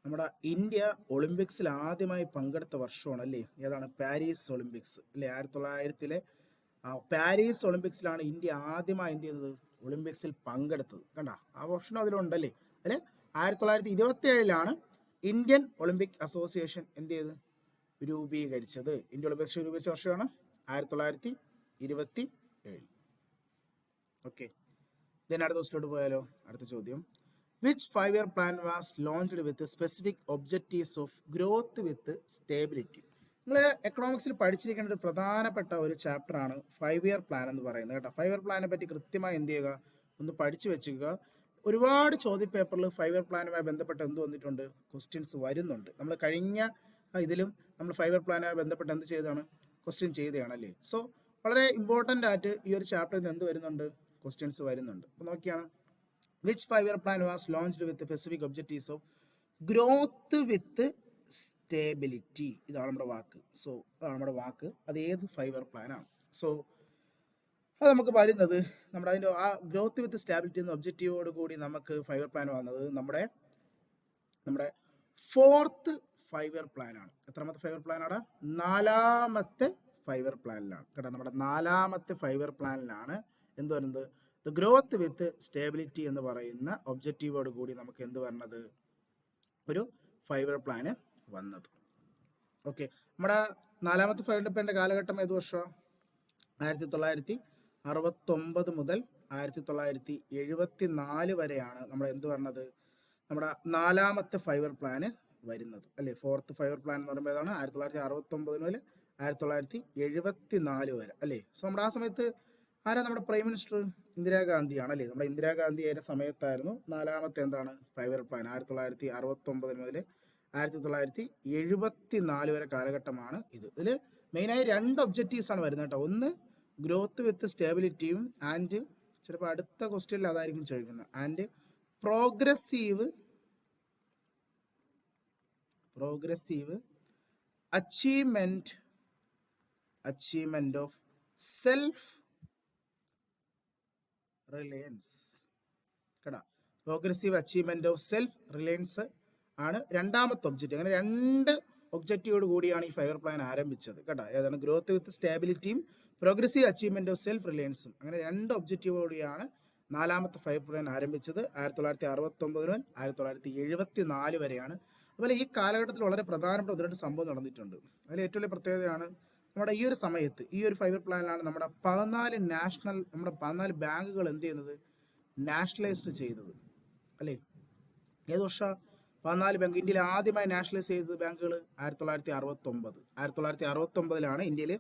നമ്മുടെ ഇന്ത്യ ഒളിമ്പിക്സിൽ ആദ്യമായി പങ്കെടുത്ത വർഷമാണ് അല്ലേ? ഏതാണ്? പാരീസ് ഒളിമ്പിക്സ് അല്ലേ? 1900-ലെ പാരീസ് ഒളിമ്പിക്സിലാണ് ഇന്ത്യ ആദ്യമായി എന്ത് ചെയ്തത്? ഒളിമ്പിക്സിൽ പങ്കെടുത്തത്. കണ്ട ആ ഓപ്ഷനും അതിലുണ്ടല്ലേ? അതിൽ 1927 ഇന്ത്യൻ ഒളിമ്പിക് അസോസിയേഷൻ എന്ത് ചെയ്ത് രൂപീകരിച്ചത്. ഇന്ത്യൻ ഒളിമ്പിക് അസോസിയേഷൻ രൂപീകരിച്ച വർഷമാണ് 1927. ഓക്കെ. ദെൻ അടുത്ത ക്വസ്റ്റ്യനിലോട്ട് പോയാലോ? അടുത്ത ചോദ്യം, which 5 year plan was launched with specific objectives of growth with stability. നിങ്ങൾ എക്കണോമിക്സിൽ പഠിച്ചിരിക്കേണ്ട ഒരു പ്രധാനപ്പെട്ട ഒരു ചാപ്റ്ററാണ് 5 ഇയർ പ്ലാൻ എന്ന് പറയുന്നത് കേട്ടോ. 5 ഇയർ പ്ലാനെ പറ്റി കൃത്യമായി എന്ത് ചെയ്യുക? ഒന്ന് പഠിച്ചു വെച്ചുക. ഒരുപാട് ചോദ്യപേപ്പറിൽ 5 ഇയർ പ്ലാനുമായി ബന്ധപ്പെട്ട് എന്ത് വന്നിട്ടുണ്ട്? ക്വസ്റ്റ്യൻസ് വരുന്നുണ്ട്. നമ്മൾ കഴിഞ്ഞ ഇതിലും നമ്മൾ 5 ഇയർ പ്ലാനുമായി ബന്ധപ്പെട്ട് എന്ത് ചെയ്തതാണ്? ക്വസ്റ്റ്യൻ ചെയ്തതാണ് അല്ലേ? സോ വളരെ ഇമ്പോർട്ടൻ്റ് ആയിട്ട് ഈ ഒരു ചാപ്റ്ററിൽ നിന്ന് എന്ത് വരുന്നുണ്ട്? ക്വസ്റ്റ്യൻസ് വരുന്നുണ്ട്. അപ്പോൾ നോക്കിയാണ്, which 5 year plan was launched with specific objectives of growth with stability. ഇതാണ് നമ്മുടെ വാക്ക്. സോ അതാണ് നമ്മുടെ വാക്ക്. അത് ഏത് 5 ഇയർ പ്ലാനാണ്? സോ അത് നമുക്ക് വരുന്നത് നമ്മുടെ അതിൻ്റെ ആ ഗ്രോത്ത് വിത്ത് സ്റ്റാബിലിറ്റി എന്ന ഒബ്ജക്റ്റീവോട് കൂടി നമുക്ക് 5 ഇയർ പ്ലാൻ വന്നത് നമ്മുടെ 4th 5 ഇയർ പ്ലാനാണ്. എത്രാമത്തെ 5 ഇയർ പ്ലാനാണ്? 4ാമത്തെ 5 ഇയർ പ്ലാനിലാണ് കേട്ടോ. നമ്മുടെ 4ാമത്തെ 5 ഇയർ പ്ലാനിലാണ് എന്ത് വരുന്നത്? ദ ഗ്രോത്ത് വിത്ത് സ്റ്റേബിലിറ്റി എന്ന് പറയുന്ന ഒബ്ജക്റ്റീവോട് കൂടി നമുക്ക് എന്ത് വരുന്നത്? ഒരു 5 ഇയർ പ്ലാന് വന്നത്. ഓക്കെ. നമ്മുടെ 4ാമത്തെ 5 ഇയർ പ്ലാൻ്റെ കാലഘട്ടം ഏത് വർഷമാണ്? 1969 മുതൽ 1974 വരെയാണ് നമ്മൾ എന്ത് പറഞ്ഞത്? നമ്മുടെ 4ാമത്തെ 5 ഇയർ പ്ലാന് വരുന്നത് അല്ലേ? 4th 5 ഇയർ പ്ലാൻ എന്ന് പറയുമ്പോൾ ഏതാണ്? 1969 മുതൽ 1974 വരെ അല്ലേ? സോ നമ്മുടെ ആ സമയത്ത് ആരാ നമ്മുടെ പ്രൈം മിനിസ്റ്റർ? ഇന്ദിരാഗാന്ധിയാണ് അല്ലേ? നമ്മുടെ ഇന്ദിരാഗാന്ധി ആയിരുന്ന സമയത്തായിരുന്നു 4ാമത്തെ എന്താണ് 5 ഇയർ പ്ലാൻ. 1969 മുതൽ 1974 വരെ കാലഘട്ടമാണ് ഇത്. ഇതിൽ മെയിനായി 2 ഒബ്ജക്റ്റീവ്സ് ആണ് വരുന്നത് കേട്ടോ. ഒന്ന് ഗ്രോത്ത് വിത്ത് സ്റ്റേബിലിറ്റിയും ആൻഡ് ചിലപ്പോൾ അടുത്ത ക്വസ്റ്റ്യനിൽ അതായിരിക്കും ചോദിക്കുന്നത്, and progressive achievement of self reliance കേട്ടോ. Progressive achievement of self reliance ആണ് 2ാമത്തെ ഒബ്ജക്റ്റീവ്. അങ്ങനെ 2 ഒബ്ജക്റ്റീവോട് കൂടിയാണ് ഈ 5 ഇയർ പ്ലാൻ ആരംഭിച്ചത് കേട്ടോ. ഏതാണ്? ഗ്രോത്ത് വിത്ത് സ്റ്റേബിലിറ്റിയും പ്രോഗ്രസീവ് അച്ചീവ്മെന്റ് ഓഫ് സെൽഫ് റിലയൻസും. അങ്ങനെ 2 ഒബ്ജക്റ്റീവോടെയാണ് 4ാമത്തെ 5 ഇയർ പ്ലാൻ ആരംഭിച്ചത്. 1969 മുതൽ 1974 വരെയാണ്. അതുപോലെ ഈ കാലഘട്ടത്തിൽ വളരെ പ്രധാനപ്പെട്ട 1-2 സംഭവം നടന്നിട്ടുണ്ട്. അതിൽ ഏറ്റവും വലിയ പ്രത്യേകതയാണ് നമ്മുടെ ഈ ഒരു സമയത്ത് ഈ ഒരു 5 ഇയർ പ്ലാനിലാണ് നമ്മുടെ 14 ബാങ്കുകൾ എന്ത് ചെയ്യുന്നത്? നാഷണലൈസ്ഡ് ചെയ്തത് അല്ലേ? ഏത് വർഷമാണ്? 14 ബാങ്ക് ഇന്ത്യയിൽ ആദ്യമായി നാഷണലൈസ് ചെയ്തത് ബാങ്കുകൾ 1969. 1969 ഇന്ത്യയിൽ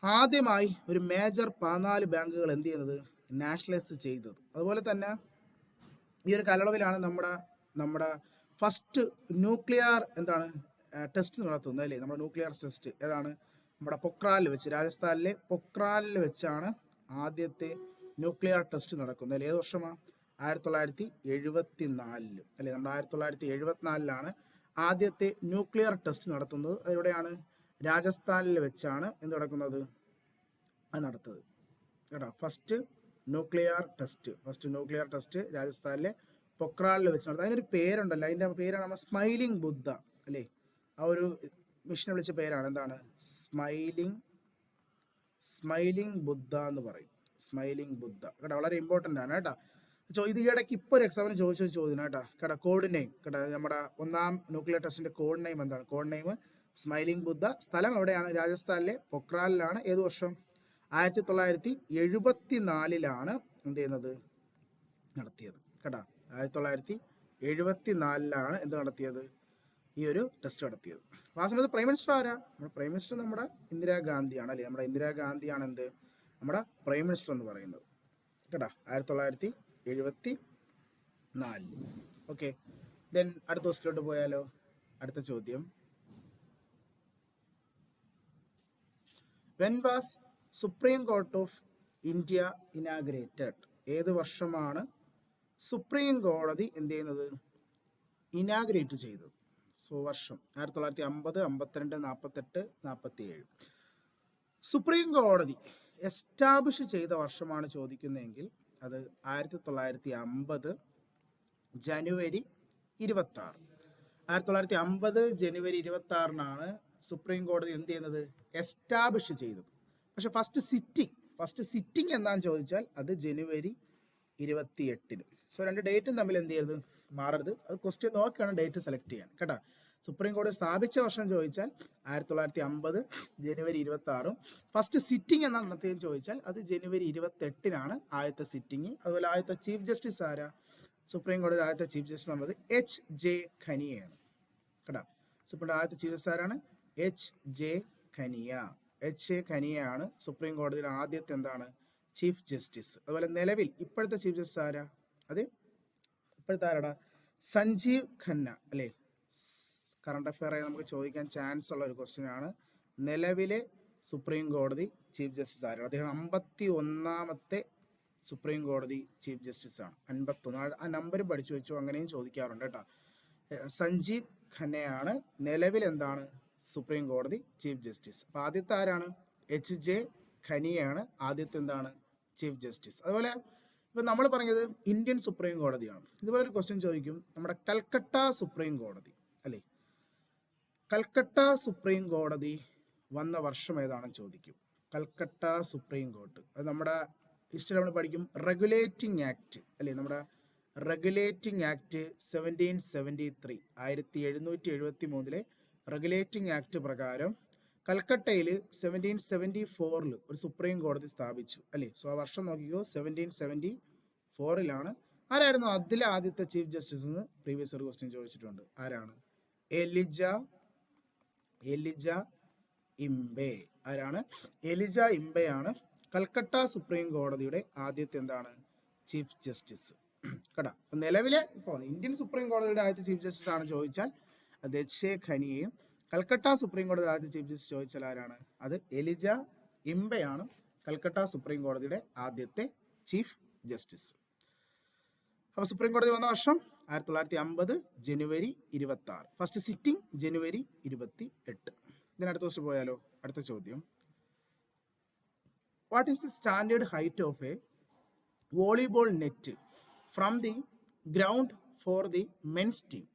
ആദ്യമായി ഒരു മേജർ 14 ബാങ്കുകൾ എന്ത് ചെയ്യുന്നത്? നാഷണലൈസ് ചെയ്തത്. അതുപോലെ തന്നെ ഈ ഒരു കാലയളവിലാണ് നമ്മുടെ ഫസ്റ്റ് ന്യൂക്ലിയർ എന്താണ് ടെസ്റ്റ് നടത്തുന്നത് അല്ലേ? നമ്മുടെ ന്യൂക്ലിയർ ടെസ്റ്റ് ഏതാണ്? നമ്മുടെ പൊക്രാനിൽ വെച്ച്, രാജസ്ഥാനിലെ പൊക്രാനിൽ വെച്ചാണ് ആദ്യത്തെ ന്യൂക്ലിയർ ടെസ്റ്റ് നടക്കുന്നത് അല്ലേ? ഏത് വർഷമാണ്? 1974 അല്ലേ? നമ്മുടെ 1974 ആദ്യത്തെ ന്യൂക്ലിയർ ടെസ്റ്റ് നടത്തുന്നത്. അതെവിടെയാണ്? രാജസ്ഥാനിൽ വെച്ചാണ് എന്ത് നടക്കുന്നത്, അത് നടത്തുന്നത് കേട്ടോ. ഫസ്റ്റ് ന്യൂക്ലിയർ ടെസ്റ്റ് രാജസ്ഥാനിലെ പൊക്രാനിൽ വെച്ച് നടത്തുന്നത്. അതിനൊരു പേരുണ്ടല്ലോ, അതിൻ്റെ പേരാണ് നമ്മൾ സ്മൈലിംഗ് ബുദ്ധ അല്ലേ. ആ ഒരു മിഷനെ വിളിച്ച പേരാണ് എന്താണ്, സ്മൈലിംഗ് ബുദ്ധ എന്ന് പറയും. സ്മൈലിംഗ് ബുദ്ധ കേട്ടോ, വളരെ ഇമ്പോർട്ടൻ്റ് ആണ് കേട്ടോ. ഇത് ഇടയ്ക്ക് ഇപ്പോൾ ഒരു എക്സാമിന് ചോദിച്ച ചോദ്യം കേട്ടോ. കോഡ് നെയിം കേട്ടോ, നമ്മുടെ ഒന്നാം ന്യൂക്ലിയർ ടെസ്റ്റിൻ്റെ കോഡ് നെയിം എന്താണ്, കോഡ് നെയിം സ്മൈലിംഗ് ബുദ്ധ. സ്ഥലം എവിടെയാണ്, രാജസ്ഥാനിലെ പൊക്രാനിലാണ്. ഏത് വർഷം, 1974 എന്ത് ചെയ്യുന്നത്, നടത്തിയത് കേട്ടോ. 1974 എന്ത് നടത്തിയത്, ഈ ഒരു ടെസ്റ്റ് നടത്തിയത്. അപ്പോൾ ആ സമയത്ത് പ്രൈം മിനിസ്റ്റർ ആരാ, നമ്മുടെ പ്രൈം മിനിസ്റ്റർ നമ്മുടെ ഇന്ദിരാഗാന്ധിയാണ് അല്ലേ. നമ്മുടെ ഇന്ദിരാഗാന്ധിയാണ് എന്ത്, നമ്മുടെ പ്രൈം മിനിസ്റ്റർ എന്ന് പറയുന്നത് കേട്ടോ. 1974. ഓക്കെ, ദെൻ അടുത്ത ക്വസ്റ്റിലോട്ട് പോയാലോ. അടുത്ത ചോദ്യം, when was supreme court of India inaugurated? ഏത് വർഷമാണ് സുപ്രീം കോടതി എന്ത് ചെയ്യുന്നത്, ഇനാഗ്രേറ്റ് ചെയ്തത്? സോ വർഷം 1950, 52, 48, 47. സുപ്രീം കോടതി എസ്റ്റാബ്ലിഷ് ചെയ്ത വർഷമാണ് ചോദിക്കുന്നതെങ്കിൽ അത് 1950 ജനുവരി 26. 1950 ജനുവരി 26 സുപ്രീം കോടതി എന്ത് ചെയ്യുന്നത്, എസ്റ്റാബ്ലിഷ് ചെയ്തത്. പക്ഷെ ഫസ്റ്റ് സിറ്റിംഗ് എന്താണെന്ന് ചോദിച്ചാൽ അത് ജനുവരി 28. സോ രണ്ട് ഡേറ്റും തമ്മിൽ എന്ത് ചെയ്യരുത്, മാറരുത്. അത് ക്വസ്റ്റ്യൻ നോക്കിയാണ് ഡേറ്റ് സെലക്ട് ചെയ്യാൻ കേട്ടോ. സുപ്രീം കോടതി സ്ഥാപിച്ച വർഷം ചോദിച്ചാൽ 1950 ജനുവരി 26. ഫസ്റ്റ് സിറ്റിംഗ് എന്നാണ് നടത്തിയെന്ന് ചോദിച്ചാൽ അത് ജനുവരി 28 ആദ്യത്തെ സിറ്റിംഗ്. അതുപോലെ ആദ്യത്തെ ചീഫ് ജസ്റ്റിസ് ആരാ, സുപ്രീം കോടതി ആദ്യത്തെ ചീഫ് ജസ്റ്റിസ് എന്നുള്ളത് HJ ഖനിയയാണ് കേട്ടോ. സുപ്രീം ആദ്യത്തെ ചീഫ് ജസ്റ്റിസ് ആരാണ്, HJ ഖനിയാണ് സുപ്രീം കോടതിയുടെ ആദ്യത്തെ എന്താണ്, ചീഫ് ജസ്റ്റിസ്. അതുപോലെ നിലവിൽ ഇപ്പോഴത്തെ ചീഫ് ജസ്റ്റിസ് ആരാ, അത് ഇപ്പോഴത്തെ ആരാടാ, സഞ്ജീവ് ഖന്ന അല്ലേ. കറണ്ട് അഫെയർ ആയി നമുക്ക് ചോദിക്കാൻ ചാൻസ് ഉള്ള ഒരു ക്വസ്റ്റ്യൻ ആണ്. നിലവിലെ സുപ്രീം കോടതി ചീഫ് ജസ്റ്റിസ് ആരാണ്? അദ്ദേഹം 51ാമത്തെ സുപ്രീം കോടതി ചീഫ് ജസ്റ്റിസ് ആണ്. 51. ആ നമ്പരും പഠിച്ചു വെച്ചു, അങ്ങനെയും ചോദിക്കാറുണ്ട് കേട്ടോ. സഞ്ജീവ് ഖന്നയാണ് നിലവിൽ എന്താണ്, സുപ്രീം കോടതി ചീഫ് ജസ്റ്റിസ്. അപ്പോൾ ആദ്യത്തെ ആരാണ്, HJ ഖനിയാണ് ആദ്യത്തെ എന്താണ്, ചീഫ് ജസ്റ്റിസ്. അതുപോലെ ഇപ്പം നമ്മൾ പറഞ്ഞത് ഇന്ത്യൻ സുപ്രീം കോടതിയാണ്. ഇതുപോലെ ഒരു ക്വസ്റ്റ്യൻ ചോദിക്കും, നമ്മുടെ കൽക്കട്ട സുപ്രീം കോടതി അല്ലേ. കൽക്കട്ട സുപ്രീം കോടതി വന്ന വർഷം ഏതാണെന്ന് ചോദിക്കും. കൽക്കട്ട സുപ്രീം കോർട്ട്, അത് നമ്മുടെ ഹിസ്റ്ററി നമ്മൾ പഠിക്കും, റെഗുലേറ്റിംഗ് ആക്ട് അല്ലേ. നമ്മുടെ റെഗുലേറ്റിംഗ് ആക്ട് 1773, 1773 റെഗുലേറ്റിംഗ് ആക്ട് പ്രകാരം കൽക്കട്ടയിൽ 1774 ഒരു സുപ്രീം കോടതി സ്ഥാപിച്ചു അല്ലേ. സോ ആ വർഷം നോക്കിക്കോ, 1774. ആരായിരുന്നു അതിലെ ആദ്യത്തെ ചീഫ് ജസ്റ്റിസ് എന്ന് പ്രീവിയസ് ഒരു ക്വസ്റ്റ്യൻ ചോദിച്ചിട്ടുണ്ട്. ആരാണ്, എലിജ ഇംബെ. ആരാണ്, എലിജ ഇംബെയാണ് കൽക്കട്ട സുപ്രീം കോടതിയുടെ ആദ്യത്തെ എന്താണ്, ചീഫ് ജസ്റ്റിസ് കേട്ടോ. അപ്പം നിലവിലെ ഇപ്പോൾ ഇന്ത്യൻ സുപ്രീം കോടതിയുടെ ആദ്യത്തെ ചീഫ് ജസ്റ്റിസ് ആണ് ചോദിച്ചാൽ അത് HJ ഖനിയയും, കൽക്കട്ട സുപ്രീം കോടതി ആദ്യത്തെ ചീഫ് ജസ്റ്റിസ് ചോദിച്ചാൽ ആരാണ്, അത് എലിജ ഇംബെയാണ് കൽക്കട്ട സുപ്രീം കോടതിയുടെ ആദ്യത്തെ ചീഫ് ജസ്റ്റിസ്. അപ്പോൾ സുപ്രീം കോടതി വന്ന വർഷം 1950 ജനുവരി 26. ഫസ്റ്റ് സിറ്റിംഗ് ജനുവരി 28. ഇതിനടുത്ത ദിവസം പോയാലോ. അടുത്ത ചോദ്യം, what is the standard height of A volleyball net from the ground for the men's team?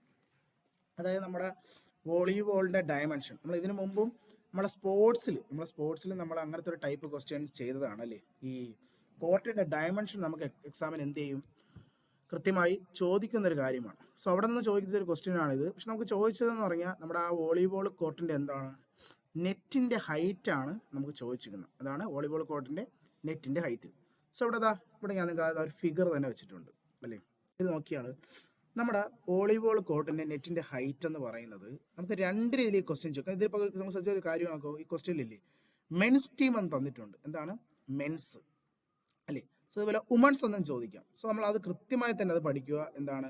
അതായത് നമ്മുടെ വോളിബോളിൻ്റെ ഡയമെൻഷൻ നമ്മൾ ഇതിനു മുമ്പും നമ്മളെ സ്പോർട്സിൽ നമ്മൾ അങ്ങനത്തെ ഒരു ടൈപ്പ് ക്വസ്റ്റ്യൻസ് ചെയ്തതാണ് അല്ലേ. ഈ കോർട്ടിൻ്റെ ഡയമെൻഷൻ നമുക്ക് എക്സാമിന് എന്ത് ചെയ്യും, കൃത്യമായി ചോദിക്കുന്നൊരു കാര്യമാണ്. സോ അവിടെ നിന്ന് ചോദിക്കുന്ന ഒരു ക്വസ്റ്റ്യൻ ആണിത്. പക്ഷെ നമുക്ക് ചോദിച്ചതെന്ന് പറഞ്ഞാൽ നമ്മുടെ ആ വോളിബോൾ കോർട്ടിൻ്റെ എന്താണ്, നെറ്റിൻ്റെ ഹൈറ്റാണ് നമുക്ക് ചോദിച്ചിരിക്കുന്നത്. അതാണ് വോളിബോൾ കോർട്ടിൻ്റെ നെറ്റിൻ്റെ ഹൈറ്റ്. സോ ഇവിടെ ഞാൻ നിങ്ങൾക്ക് ഒരു ഫിഗർ തന്നെ വെച്ചിട്ടുണ്ട് അല്ലേ. ഇത് നോക്കിയാണ് നമ്മുടെ വോളിബോൾ കോർട്ടിൻ്റെ നെറ്റിൻ്റെ ഹൈറ്റ് എന്ന് പറയുന്നത്. നമുക്ക് രണ്ട് രീതിയിൽ ക്വസ്റ്റ്യൻ ചോദിക്കാം. ഇതിപ്പോൾ നമുക്ക് ശ്രദ്ധിച്ച ഒരു കാര്യം നോക്കൂ, ഈ ക്വസ്റ്റ്യനിലില്ലേ മെൻസ് ടീം എന്ന് തന്നിട്ടുണ്ട്. എന്താണ് മെൻസ് അല്ലേ. സോ അതുപോലെ വുമൺസ് എന്നും ചോദിക്കാം. സോ നമ്മൾ അത് കൃത്യമായി തന്നെ അത് പഠിക്കുക. എന്താണ്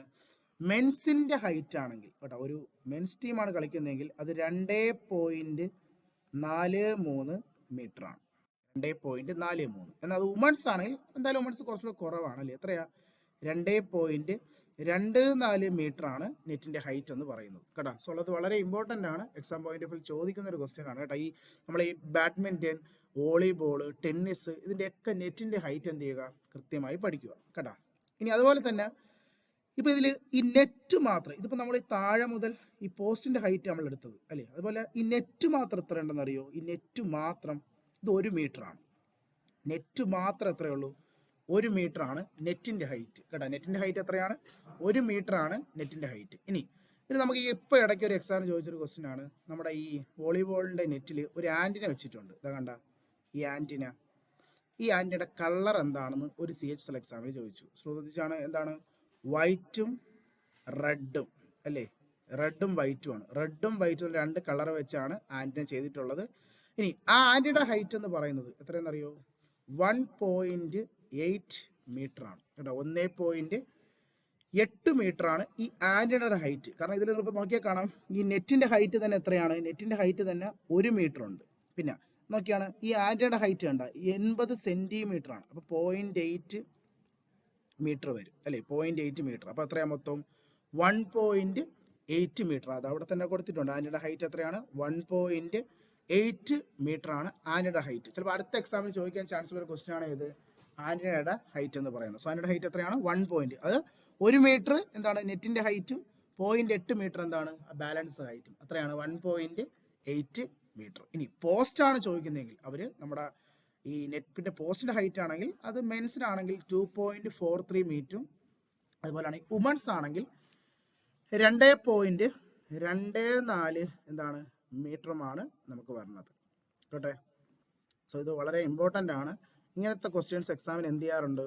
മെൻസിൻ്റെ ഹൈറ്റ് ആണെങ്കിൽ കേട്ടോ, ഒരു മെൻസ് ടീമാണ് കളിക്കുന്നതെങ്കിൽ അത് 2.43 മീറ്ററാണ്. 2.43. എന്നാൽ അത് വുമൺസ് ആണെങ്കിൽ എന്തായാലും വുമൺസ് കുറച്ചുകൂടെ കുറവാണ് അല്ലേ. എത്രയാ 2.24 മീറ്റർ ആണ് നെറ്റിൻ്റെ ഹൈറ്റ് എന്ന് പറയുന്നത് കേട്ടോ. സോ അത് വളരെ ഇമ്പോർട്ടൻ്റ് ആണ്, എക്സാം പോയിന്റ് ഓഫ് വ്യൂ ചോദിക്കുന്ന ഒരു ക്വസ്റ്റ്യൻ ആണ് കേട്ടോ. നമ്മൾ ഈ ബാഡ്മിൻ്റൺ, വോളിബോൾ, ടെന്നീസ് ഇതിൻ്റെയൊക്കെ നെറ്റിൻ്റെ ഹൈറ്റ് എന്ത് ചെയ്യുക, കൃത്യമായി പഠിക്കുക കേട്ടോ. ഇനി അതുപോലെ തന്നെ ഇപ്പോൾ ഇതിൽ ഈ നെറ്റ് മാത്രം, ഇതിപ്പോൾ നമ്മൾ ഈ താഴെ മുതൽ ഈ പോസ്റ്റിൻ്റെ ഹൈറ്റ് നമ്മൾ എടുത്തത് അല്ലേ, അതുപോലെ ഈ നെറ്റ് മാത്രം എത്ര ഉണ്ടെന്ന് അറിയോ? ഈ നെറ്റ് മാത്രം ഇത് 1 മീറ്ററാണ്. നെറ്റ് മാത്രം എത്രയേ ഉള്ളൂ? 1 മീറ്ററാണ് നെറ്റിൻ്റെ ഹൈറ്റ് കേട്ടോ. നെറ്റിൻ്റെ ഹൈറ്റ് എത്രയാണ്? 1 മീറ്ററാണ് നെറ്റിൻ്റെ ഹൈറ്റ്. ഇനി ഇത് നമുക്ക് ഇപ്പോൾ ഇടയ്ക്ക് ഒരു എക്സാമിന് ചോദിച്ചൊരു ക്വസ്റ്റ്യൻ ആണ്. നമ്മുടെ ഈ വോളിബോളിൻ്റെ നെറ്റിൽ ഒരു ആൻറ്റിന വെച്ചിട്ടുണ്ട്, ഇതാ കണ്ട ഈ ആൻറ്റിന. ഈ ആൻറ്റിനയുടെ കളർ എന്താണെന്ന് ഒരു CHSL എക്സാമിന് ചോദിച്ചു. ശ്രദ്ധിച്ചാണ്, എന്താണ്? വൈറ്റും റെഡും അല്ലേ, റെഡും വൈറ്റും ആണ്. റെഡും വൈറ്റും 2 കളർ വെച്ചാണ് ആൻറ്റിന ചെയ്തിട്ടുള്ളത്. ഇനി ആ ആൻറ്റിനയുടെ ഹൈറ്റ് എന്ന് പറയുന്നത് എത്രയെന്നറിയോ? 1.8 മീറ്റർ ആണ് കേട്ടോ. 1.8 മീറ്റർ ആണ് ഈ ആൻറ്റിനയുടെ ഹൈറ്റ്. കാരണം ഇതിൽ നിങ്ങൾ നോക്കിയാൽ കാണാം, ഈ നെറ്റിൻ്റെ ഹൈറ്റ് തന്നെ എത്രയാണ്? നെറ്റിൻ്റെ ഹൈറ്റ് തന്നെ 1 മീറ്റർ ഉണ്ട്. പിന്നെ നോക്കിയാണ് ഈ ആൻറ്റിനയുടെ ഹൈറ്റ് കണ്ട 80 സെൻറ്റിമീറ്റർ ആണ്. അപ്പോൾ 0.8 മീറ്റർ വരും അല്ലേ, 0.8 മീറ്റർ. അപ്പോൾ എത്രയാണ് മൊത്തം? 1.8 മീറ്റർ. അത് അവിടെ തന്നെ കൊടുത്തിട്ടുണ്ട്. ആൻറ്റിയുടെ ഹൈറ്റ് എത്രയാണ്? 1.8 മീറ്റർ ആണ് ആൻറ്റിയുടെ ഹൈറ്റ്. ചിലപ്പോൾ അടുത്ത എക്സാമിന് ചോദിക്കാൻ ചാൻസ് ഉള്ള ഒരു ക്വസ്റ്റ്യൻ ആണ് ഇത്, ആൻറ്റിയുടെ ഹൈറ്റ് എന്ന് പറയുന്നത്. സോ ആൻറ്റിയുടെ ഹൈറ്റ് എത്രയാണ്? 1 അത് 1 മീറ്റർ എന്താണ് നെറ്റിൻ്റെ ഹൈറ്റും 0.8 മീറ്റർ എന്താണ് ബാലൻസ് ഹൈറ്റും. അത്രയാണ് 1.8 മീറ്റർ. ഇനി പോസ്റ്റാണ് ചോദിക്കുന്നതെങ്കിൽ അവർ നമ്മുടെ ഈ നെറ്റിൻ്റെ പോസ്റ്റിൻ്റെ ഹൈറ്റ് ആണെങ്കിൽ അത് മെൻസിനാണെങ്കിൽ 2.43 മീറ്ററും, അതുപോലെയാണ് വുമൻസ് ആണെങ്കിൽ 2.24 എന്താണ് മീറ്ററുമാണ് നമുക്ക് വരുന്നത് കേട്ടെ. സോ ഇത് വളരെ ഇമ്പോർട്ടൻ്റ് ആണ്. ഇങ്ങനത്തെ ക്വസ്റ്റ്യൻസ് എക്സാമിന് എന്ത് ചെയ്യാറുണ്ട്?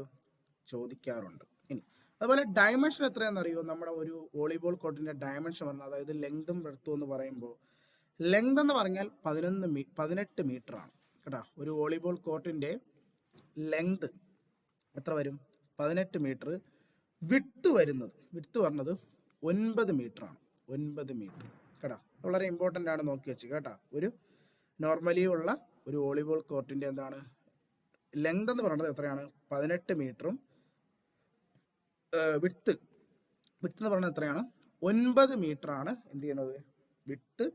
ചോദിക്കാറുണ്ട്. ഇനി അതുപോലെ ഡയമെൻഷൻ എത്രയാണെന്നറിയോ? നമ്മുടെ ഒരു വോളിബോൾ കോർട്ടിൻ്റെ ഡയമെൻഷൻ പറഞ്ഞാൽ, അതായത് ലെങ്തും ബ്രെഡ്ത്തും എന്ന് പറയുമ്പോൾ, ലെങ്ത് എന്ന് പറഞ്ഞാൽ 18 മീറ്റർ ആണ് കേട്ടോ. ഒരു വോളിബോൾ കോർട്ടിൻ്റെ ലെങ്ത് എത്ര വരും? 18 മീറ്റർ. വിഡ്ത്ത് പറഞ്ഞത് 9 മീറ്റർ ആണ്. 9 മീറ്റർ കേട്ടോ. വളരെ ഇമ്പോർട്ടൻ്റ് ആണ്, നോക്കി വെച്ച് കേട്ടോ. ഒരു നോർമലി ഉള്ള ഒരു വോളിബോൾ കോർട്ടിൻ്റെ എന്താണ് ലെങ്ത് എന്ന് പറയുന്നത് എത്രയാണ്? 18 മീറ്ററും വിഡ്ത്ത് എന്ന് പറയുന്നത് എത്രയാണ്? 9 മീറ്റർ ആണ് എന്ത് ചെയ്യുന്നത്? വിഡ്ത്ത്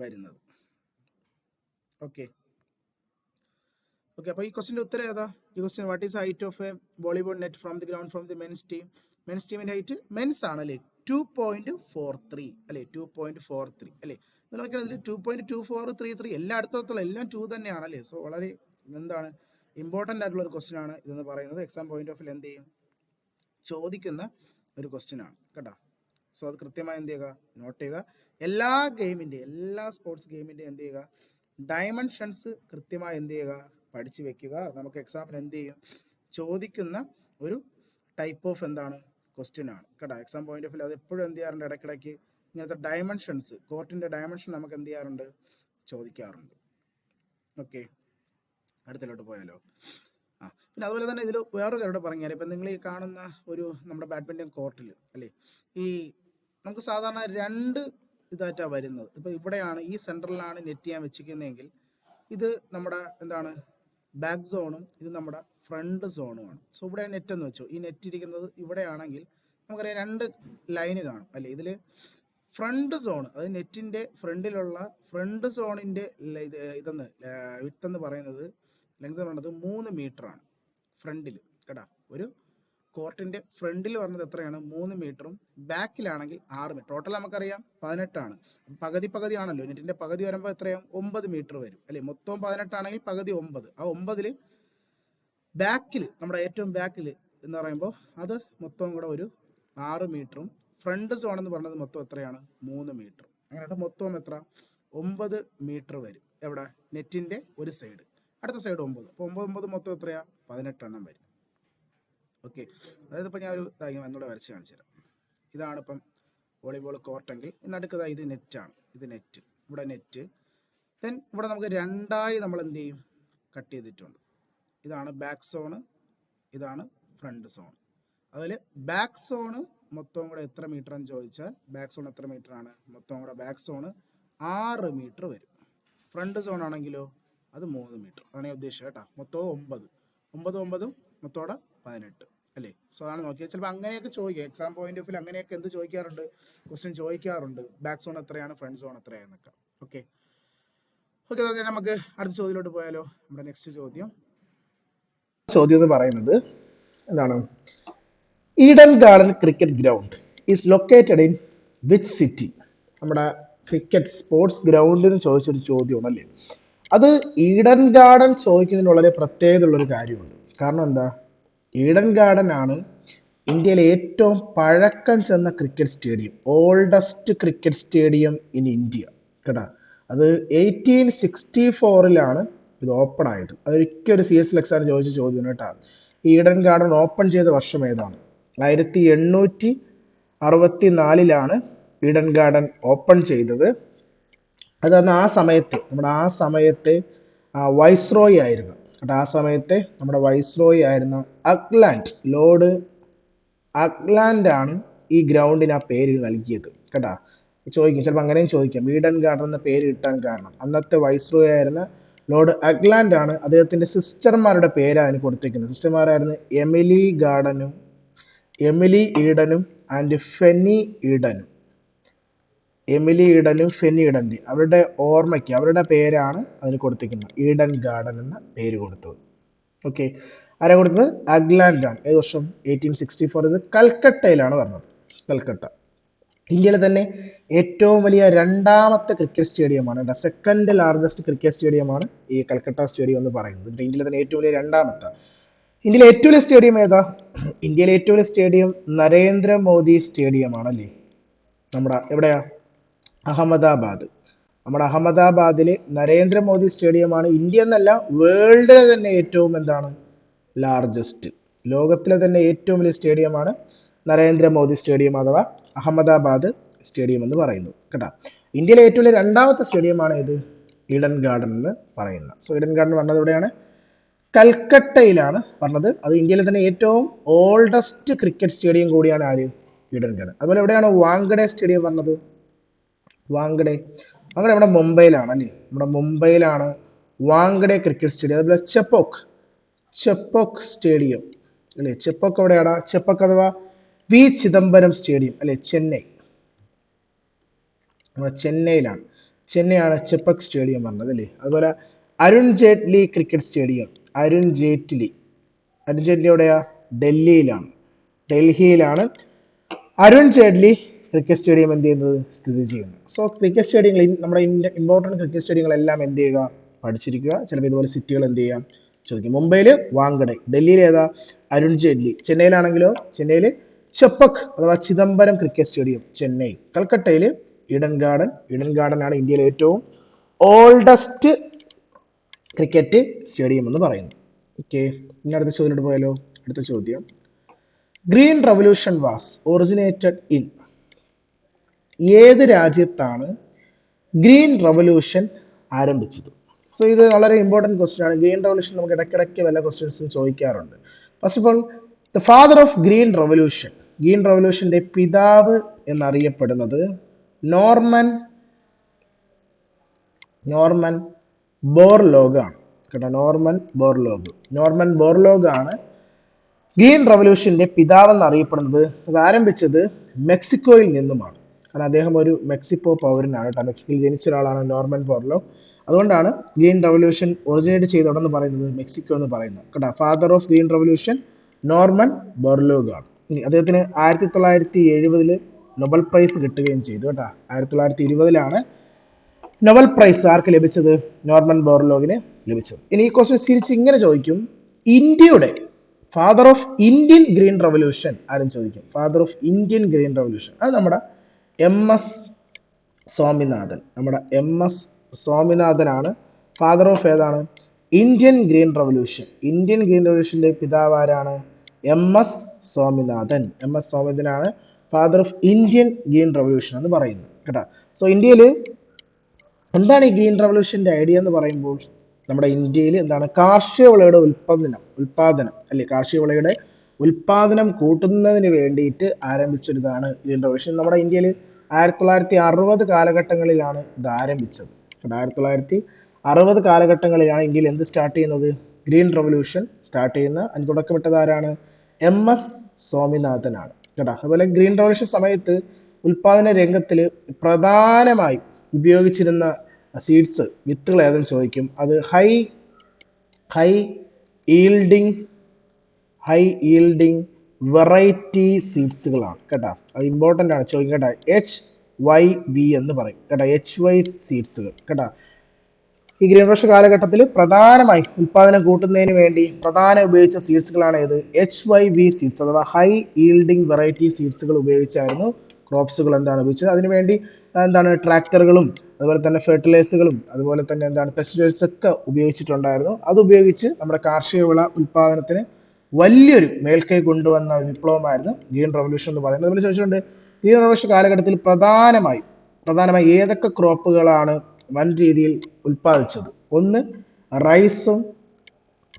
വരുന്നത്. ഓക്കെ. അപ്പോൾ ഈ ക്വസ്റ്റിൻ്റെ ഉത്തരം ഏതാ? ഈ question, what is height of A volleyball net from the ground from the men's team? Men's ടീമിൻ്റെ ഹൈറ്റ് മെൻസ് ആണല്ലേ 2.43 അല്ലേ, 2.43 അല്ലേ. ഇത് നോക്കിയാൽ 2.2433 എല്ലാ അടുത്തുള്ള എല്ലാം 2 തന്നെയാണല്ലേ. സോ വളരെ എന്താണ് ഇമ്പോർട്ടൻ്റ് ആയിട്ടുള്ള ഒരു ക്വസ്റ്റ്യൻ ആണ് ഇതെന്ന് പറയുന്നത്. എക്സാം പോയിന്റ് ഓഫ് വ്യൂ എന്ത് ചെയ്യും? ചോദിക്കുന്ന ഒരു ക്വസ്റ്റ്യൻ ആണ് കേട്ടോ. സോ അത് കൃത്യമായി എന്ത് ചെയ്യുക? നോട്ട് ചെയ്യുക. എല്ലാ സ്പോർട്സ് ഗെയിമിൻ്റെ എന്ത് ചെയ്യുക? ഡയമെൻഷൻസ് കൃത്യമായി എന്ത് ചെയ്യുക? പഠിച്ചു വെക്കുക. നമുക്ക് എക്സാമിന് എന്ത് ചെയ്യും? ചോദിക്കുന്ന ഒരു ടൈപ്പ് ഓഫ് എന്താണ് ക്വസ്റ്റ്യൻ ആണ് കേട്ടോ. എക്സാം പോയിന്റ് ഓഫ് വ്യൂ അത് എപ്പോഴും എന്ത് ചെയ്യാറുണ്ട്? ഇടയ്ക്കിടയ്ക്ക് ഇങ്ങനത്തെ ഡയമെൻഷൻസ്, കോർട്ടിൻ്റെ ഡയമെൻഷൻ നമുക്ക് എന്ത് ചെയ്യാറുണ്ട്? ചോദിക്കാറുണ്ട്. ഓക്കെ, അടുത്തിലോട്ട് പോയാലോ? പിന്നെ അതുപോലെ തന്നെ ഇതിൽ വേറൊരു കാര്യം പറഞ്ഞാൽ, ഇപ്പം നിങ്ങൾ ഈ കാണുന്ന ഒരു നമ്മുടെ ബാഡ്മിൻ്റൺ കോർട്ടിൽ അല്ലേ, ഈ നമുക്ക് സാധാരണ 2 ഇതായിട്ടാണ് വരുന്നത്. ഇപ്പോൾ ഇവിടെയാണ് ഈ സെൻറ്ററിലാണ് നെറ്റ് ചെയ്യാൻ വെച്ചിരിക്കുന്നതെങ്കിൽ ഇത് നമ്മുടെ എന്താണ് ബാക്ക് സോണും ഇത് നമ്മുടെ ഫ്രണ്ട് സോണുമാണ്. സോ ഇവിടെ നെറ്റ് എന്ന് വെച്ചു, ഈ നെറ്റ് ഇരിക്കുന്നത് ഇവിടെയാണെങ്കിൽ നമുക്കറിയാം 2 ലൈന് കാണും അല്ലേ. ഇതിൽ ഫ്രണ്ട് സോൺ, അത് നെറ്റിൻ്റെ ഫ്രണ്ടിലുള്ള ഫ്രണ്ട് സോണിൻ്റെ ഇതെന്ന് വിട്ടെന്ന് പറയുന്നത്, ലെങ്ത് പറയുന്നത് 3 മീറ്റർ ആണ് ഫ്രണ്ടിൽ കേട്ടോ. ഒരു കോർട്ടിൻ്റെ ഫ്രണ്ടിൽ പറഞ്ഞത് എത്രയാണ്? 3 മീറ്ററും ബാക്കിലാണെങ്കിൽ 6 മീറ്റർ. ടോട്ടൽ നമുക്കറിയാം 18 ആണ്. പകുതി ആണല്ലോ, നെറ്റിൻ്റെ പകുതി വരുമ്പോൾ എത്രയാണ്? 9 മീറ്റർ വരും അല്ലേ. മൊത്തം 18 ആണെങ്കിൽ പകുതി 9. ആ 9 ബാക്കിൽ, നമ്മുടെ ഏറ്റവും ബാക്കിൽ എന്ന് പറയുമ്പോൾ അത് മൊത്തം കൂടെ ഒരു 6 മീറ്ററും, ഫ്രണ്ട് സോൺ എന്ന് പറഞ്ഞത് മൊത്തം എത്രയാണ്? 3 മീറ്റർ. അങ്ങനെ മൊത്തം എത്ര? 9 മീറ്റർ വരും. എവിടെ? നെറ്റിൻ്റെ ഒരു സൈഡ്, അടുത്ത സൈഡ് 9. അപ്പോൾ 9 മൊത്തം എത്രയാണ്? 18 എണ്ണം വരും. ഓക്കെ, അതായത് ഇപ്പോൾ ഞാൻ ഒരു എന്നൂടെ വരച്ച് കാണിച്ചു തരാം. ഇതാണ് ഇപ്പം വോളിബോൾ കോർട്ടെങ്കിൽ നടുക്കതാ ഇത് നെറ്റാണ്. ഇത് നെറ്റ്, ഇവിടെ നെറ്റ്. ദെൻ ഇവിടെ നമുക്ക് 2ആയി നമ്മൾ എന്ത് ചെയ്യും? കട്ട് ചെയ്തിട്ടുണ്ട്. ഇതാണ് ബാക്ക് സോണ്, ഇതാണ് ഫ്രണ്ട് സോൺ. അതിൽ ബാക്ക് സോണ് മൊത്തം കൂടെ എത്ര മീറ്റർ എന്ന് ചോദിച്ചാൽ, ബാക്ക് സോൺ എത്ര മീറ്റർ ആണ്? മൊത്തം കൂടെ ബാക്ക് സോണ് 6 മീറ്റർ വരും. ഫ്രണ്ട് സോൺ ആണെങ്കിലോ അത് 3 മീറ്റർ. അതാണ് ഞാൻ ഉദ്ദേശിച്ചത് കേട്ടോ. മൊത്തം 9 മൊത്തം 18 അല്ലേ. സോ അതാണ് നോക്കിയത്. ചിലപ്പോൾ അങ്ങനെയൊക്കെ ചോദിക്കും, എക്സാം പോയിന്റ് ഓഫ് വ്യൂ അങ്ങനെയൊക്കെ എന്ത് ചോദിക്കാറുണ്ട്, ക്വസ്റ്റ്യൻ ചോദിക്കാറുണ്ട്, ബാക്ക് സോൺ എത്രയാണ്, ഫ്രണ്ട് സോൺ എത്രയാണെന്നൊക്കെ. ഓക്കെ ഓക്കെ, നമുക്ക് അടുത്ത ചോദ്യത്തിലോട്ട് പോയാലോ. നമ്മുടെ നെക്സ്റ്റ് ചോദ്യം എന്ന് പറയുന്നത് എന്താണ്, Eden garden cricket ground is located in which city? നമ്മുടെ ക്രിക്കറ്റ് സ്പോർട്സ് ഗ്രൗണ്ടിന് ചോദിച്ചൊരു ചോദ്യമാണ് അല്ലേ. അത് ഈഡൻ ഗാർഡൻ ചോദിക്കുന്നതിന് വളരെ പ്രത്യേകതയുള്ളൊരു കാര്യമുണ്ട്. കാരണം എന്താ, ഈഡൻ ഗാർഡൻ ആണ് ഇന്ത്യയിലെ ഏറ്റവും പഴക്കം ചെന്ന cricket stadium, oldest cricket stadium in India കേട്ടോ. അത് 1864 ഇത് ഓപ്പൺ ആയത്. അതൊരിക്കലും ഒരു CS എക്സാം ചോദിച്ച ചോദ്യം കേട്ടോ. ഈഡൻ ഗാർഡൻ ഓപ്പൺ ചെയ്ത വർഷം ഏതാണ്? 1864 ഈഡൻ ഗാർഡൻ ഓപ്പൺ ചെയ്തത്. അതാണ് ആ സമയത്തെ വൈസ്രോയി ആയിരുന്നു കേട്ടോ. ആ സമയത്തെ നമ്മുടെ വൈസ്രോയി ആയിരുന്ന ലോർഡ് അക്ലാൻഡ് ആണ് ഈ ഗ്രൗണ്ടിന് ആ പേര് നൽകിയത് കേട്ടോ. ചോദിക്കും, ചിലപ്പോൾ അങ്ങനെയും ചോദിക്കാം, ഈഡൻ ഗാർഡൻ എന്ന പേര് കിട്ടാൻ കാരണം അന്നത്തെ വൈസ്രോയി ആയിരുന്ന ലോർഡ് അക്ലാൻഡ് ആണ്. അദ്ദേഹത്തിന്റെ സിസ്റ്റർമാരുടെ പേരാണ് അതിന് കൊടുത്തിരിക്കുന്നത്. സിസ്റ്റർമാരായിരുന്നു എമിലി ഈഡനും ആൻഡ് ഫെന്നി ഈഡനും. ഫെന്നി ഈഡനും അവരുടെ ഓർമ്മയ്ക്ക് അവരുടെ പേരാണ് അതിന് കൊടുത്തിരിക്കുന്നത്, ഈഡൻ ഗാർഡൻ എന്ന പേര് കൊടുത്തത്. ഓക്കെ, ആരാ കൊടുത്തത്? അഗ്ലാൻഡ് ആണ്. ഏത് വർഷം? 1864. ഇത് കൽക്കട്ടയിലാണ് പറഞ്ഞത്. കൽക്കട്ട ഇന്ത്യയിലെ തന്നെ ഏറ്റവും വലിയ രണ്ടാമത്തെ ക്രിക്കറ്റ് സ്റ്റേഡിയമാണ്. സെക്കൻഡ് ലാർജസ്റ്റ് ക്രിക്കറ്റ് സ്റ്റേഡിയമാണ് ഈ കൽക്കട്ട സ്റ്റേഡിയം എന്ന് പറയുന്നത്. ഇന്ത്യയിലെ തന്നെ ഏറ്റവും വലിയ രണ്ടാമത്തെ. ഇന്ത്യയിലെ ഏറ്റവും വലിയ സ്റ്റേഡിയം ഏതാ? ഇന്ത്യയിലെ ഏറ്റവും വലിയ സ്റ്റേഡിയം നരേന്ദ്രമോദി സ്റ്റേഡിയമാണ് അല്ലേ. നമ്മുടെ എവിടെയാ? അഹമ്മദാബാദ്. നമ്മുടെ അഹമ്മദാബാദില് നരേന്ദ്രമോദി സ്റ്റേഡിയമാണ് ഇന്ത്യ എന്നല്ല വേൾഡിലെ തന്നെ ഏറ്റവും എന്താണ് ലാർജസ്റ്റ്, ലോകത്തിലെ തന്നെ ഏറ്റവും വലിയ സ്റ്റേഡിയമാണ് നരേന്ദ്രമോദി സ്റ്റേഡിയം അഥവാ അഹമ്മദാബാദ് സ്റ്റേഡിയം എന്ന് പറയുന്നു കേട്ടോ. ഇന്ത്യയിലെ ഏറ്റവും വലിയ രണ്ടാമത്തെ സ്റ്റേഡിയമാണ് ഇത്, ഈഡൻ ഗാർഡൻ എന്ന് പറയുന്നത്. സോ ഈഡൻ ഗാർഡൻ പറഞ്ഞത് എവിടെയാണ്? കൽക്കട്ടയിലാണ് പറഞ്ഞത്. അത് ഇന്ത്യയിലെ തന്നെ ഏറ്റവും ഓൾഡസ്റ്റ് ക്രിക്കറ്റ് സ്റ്റേഡിയം കൂടിയാണ് ആര്? ഈഡൻ ഗാർഡൻ. അതുപോലെ എവിടെയാണ് വാങ്കഡെ സ്റ്റേഡിയം പറഞ്ഞത്? വാങ്കഡെ നമ്മുടെ മുംബൈയിലാണ് അല്ലേ. നമ്മുടെ മുംബൈയിലാണ് വാങ്കഡെ ക്രിക്കറ്റ് സ്റ്റേഡിയം. അതുപോലെ ചെപ്പോക്ക് സ്റ്റേഡിയം അല്ലെ. ചെപ്പോക്ക് എവിടെയാണ്? ചെപ്പോക്ക് അഥവാ വി ചിദംബരം സ്റ്റേഡിയം അല്ലെ, ചെന്നൈയാണ് ചെപ്പോക്ക് സ്റ്റേഡിയം പറഞ്ഞത് അല്ലേ. അതുപോലെ അരുൺ ജെയ്റ്റ്ലി ക്രിക്കറ്റ് സ്റ്റേഡിയം, അരുൺ ജെയ്റ്റ്ലി എവിടെയാ? ഡൽഹിയിലാണ് അരുൺ ജെയ്റ്റ്ലി ക്രിക്കറ്റ് സ്റ്റേഡിയം എന്ത് ചെയ്യുന്നത്? സ്ഥിതി ചെയ്യുന്നത്. സോ ക്രിക്കറ്റ് സ്റ്റേഡിയങ്ങൾ, നമ്മുടെ ഇമ്പോർട്ടൻറ്റ് ക്രിക്കറ്റ് സ്റ്റേഡിയങ്ങളെല്ലാം എന്ത് ചെയ്യുക? പഠിച്ചിരിക്കുക. ചിലപ്പോൾ ഇതുപോലെ സിറ്റികൾ എന്ത് ചെയ്യാം ചോദിക്കും. മുംബൈയിൽ വാങ്കഡെ, ഡൽഹിയിൽ ഏതാ? അരുൺ ജെയ്റ്റ്ലി, ചെന്നൈയിലാണെങ്കിലോ ചെന്നൈയിൽ ചെപ്പക് അഥവാ ചിദംബരം ക്രിക്കറ്റ് സ്റ്റേഡിയം ചെന്നൈ, കൽക്കട്ടയിൽ ഈഡൻ ഗാർഡൻ ആണ് ഇന്ത്യയിലെ ഏറ്റവും ഓൾഡസ്റ്റ് ക്രിക്കറ്റ് സ്റ്റേഡിയം എന്ന് പറയുന്നത്. ഓക്കെ, ഇനി അടുത്ത ചോദ്യത്തിലോട്ട് പോയാലോ. അടുത്ത ചോദ്യം, green revolution was originated in, ഏത് രാജ്യത്താണ് ഗ്രീൻ റവല്യൂഷൻ ആരംഭിച്ചത്? സോ ഇത് വളരെ ഇമ്പോർട്ടൻറ്റ് ക്വസ്റ്റ്യൻ ആണ്. ഗ്രീൻ റവല്യൂഷൻ നമുക്ക് ഇടയ്ക്കിടയ്ക്ക് വല്ല ക്വസ്റ്റ്യൻസും ചോദിക്കാറുണ്ട്. First of all, the father of green റവല്യൂഷന്റെ പിതാവ് എന്നറിയപ്പെടുന്നത് നോർമൻ ബോർലോഗ് ആണ് കേട്ടോ. നോർമൻ ബോർലോഗ് ആണ് ഗ്രീൻ റവല്യൂഷന്റെ പിതാവ് എന്നറിയപ്പെടുന്നത്. അത് ആരംഭിച്ചത് മെക്സിക്കോയിൽ നിന്നുമാണ്. കാരണം അദ്ദേഹം ഒരു മെക്സിക്കോ പൗരനാണ് കേട്ടോ. മെക്സിക്കോയിൽ ജനിച്ച ഒരാളാണ് നോർമൻ ബോർലോഗ്. അതുകൊണ്ടാണ് ഗ്രീൻ റവല്യൂഷൻ ഒറിജിനേറ്റ് ചെയ്തോടെന്ന് പറയുന്നത് മെക്സിക്കോ എന്ന് പറയുന്നത് കേട്ടോ. Father of green revolution Norman Borlaug ആണ്. ഇനി അദ്ദേഹത്തിന് 1970 നൊബൽ പ്രൈസ് കിട്ടുകയും ചെയ്തു കേട്ടോ. 1920 നൊബൽ പ്രൈസ് ആർക്ക് ലഭിച്ചത്? നോർമൻ ബോർലോഗിന് ലഭിച്ചത്. ഇനി ഈ ക്വസ്റ്റ്യൻ തിരിച്ച് ഇങ്ങനെ ചോദിക്കും, ഇന്ത്യയുടെ father of Indian green revolution ആരും ചോദിക്കും. Father of Indian green revolution അത് നമ്മുടെ MS സ്വാമിനാഥനാണ് ഫാദർ ഓഫ് ഏതാണ്? ഇന്ത്യൻ ഗ്രീൻ റവല്യൂഷന്റെ പിതാവ് ആരാണ്? MS സ്വാമിനാഥനാണ് father of Indian green revolution എന്ന് പറയുന്നത് കേട്ടോ. സോ ഇന്ത്യയിൽ എന്താണ് ഈ ഗ്രീൻ റവല്യൂഷന്റെ ഐഡിയ എന്ന് പറയുമ്പോൾ, നമ്മുടെ ഇന്ത്യയിൽ എന്താണ് കാർഷിക വിളയുടെ ഉൽപാദനം അല്ലെ, കാർഷിക വിളയുടെ ഉൽപാദനം കൂട്ടുന്നതിന് വേണ്ടിയിട്ട് ആരംഭിച്ചൊരിതാണ് ഗ്രീൻ റവല്യൂഷൻ. നമ്മുടെ ഇന്ത്യയിൽ 1960 കാലഘട്ടങ്ങളിലാണ് ഇത് ആരംഭിച്ചത്. 1960 കാലഘട്ടങ്ങളിലാണ് ഇന്ത്യയിൽ എന്ത് സ്റ്റാർട്ട് ചെയ്യുന്നത്? ഗ്രീൻ റവല്യൂഷൻ സ്റ്റാർട്ട് ചെയ്യുന്ന. അതിന് തുടക്കമിട്ടത് ആരാണ്? MS സ്വാമിനാഥനാണ് കേട്ടോ. അതുപോലെ ഗ്രീൻ റവല്യൂഷൻ സമയത്ത് ഉൽപാദന രംഗത്തിൽ പ്രധാനമായും ഉപയോഗിച്ചിരുന്ന സീഡ്സ് വിത്തുകൾ ഏതെന്ന് ചോദിക്കും. അത് ഹൈ ഈൽഡിങ് വെറൈറ്റി സീഡ്സുകളാണ് കേട്ടോ. അത് ഇമ്പോർട്ടൻ്റ് ആണ്, ചോദിക്കും കേട്ടോ. HYV എന്ന് പറയും കേട്ടോ, HY സീഡ്സുകൾ കേട്ടോ. ഈ ഗ്രീൻ റവല്യൂഷൻ കാലഘട്ടത്തിൽ പ്രധാനമായി ഉൽപാദനം കൂട്ടുന്നതിന് വേണ്ടി ഉപയോഗിച്ച സീഡ്സുകളാണ് ഏത്? HYV സീഡ്സ് അഥവാ ഹൈ ഈൽഡിങ് വെറൈറ്റി സീഡ്സുകൾ ഉപയോഗിച്ചായിരുന്നു ക്രോപ്സുകൾ ഉപയോഗിച്ചത്. അതിനുവേണ്ടി ട്രാക്ടറുകളും അതുപോലെ തന്നെ ഫെർട്ടിലൈസറുകളും അതുപോലെ തന്നെ പെസ്റ്റിസൈഡ്സ് ഒക്കെ ഉപയോഗിച്ചിട്ടുണ്ടായിരുന്നു. അതുപയോഗിച്ച് നമ്മുടെ കാർഷിക വിള ഉൽപാദനത്തിന് വലിയൊരു മേൽക്കൈ കൊണ്ടുവന്ന വിപ്ലവമായിരുന്നു ഗ്രീൻ റവല്യൂഷൻ എന്ന് പറയുന്നത്. അതുപോലെ ചോദിച്ചിട്ടുണ്ട്, ഗ്രീൻ റവല്യൂഷൻ കാലഘട്ടത്തിൽ പ്രധാനമായി ഏതൊക്കെ ക്രോപ്പുകളാണ് വൻ രീതിയിൽ ഉൽപ്പാദിച്ചത്? ഒന്ന് റൈസും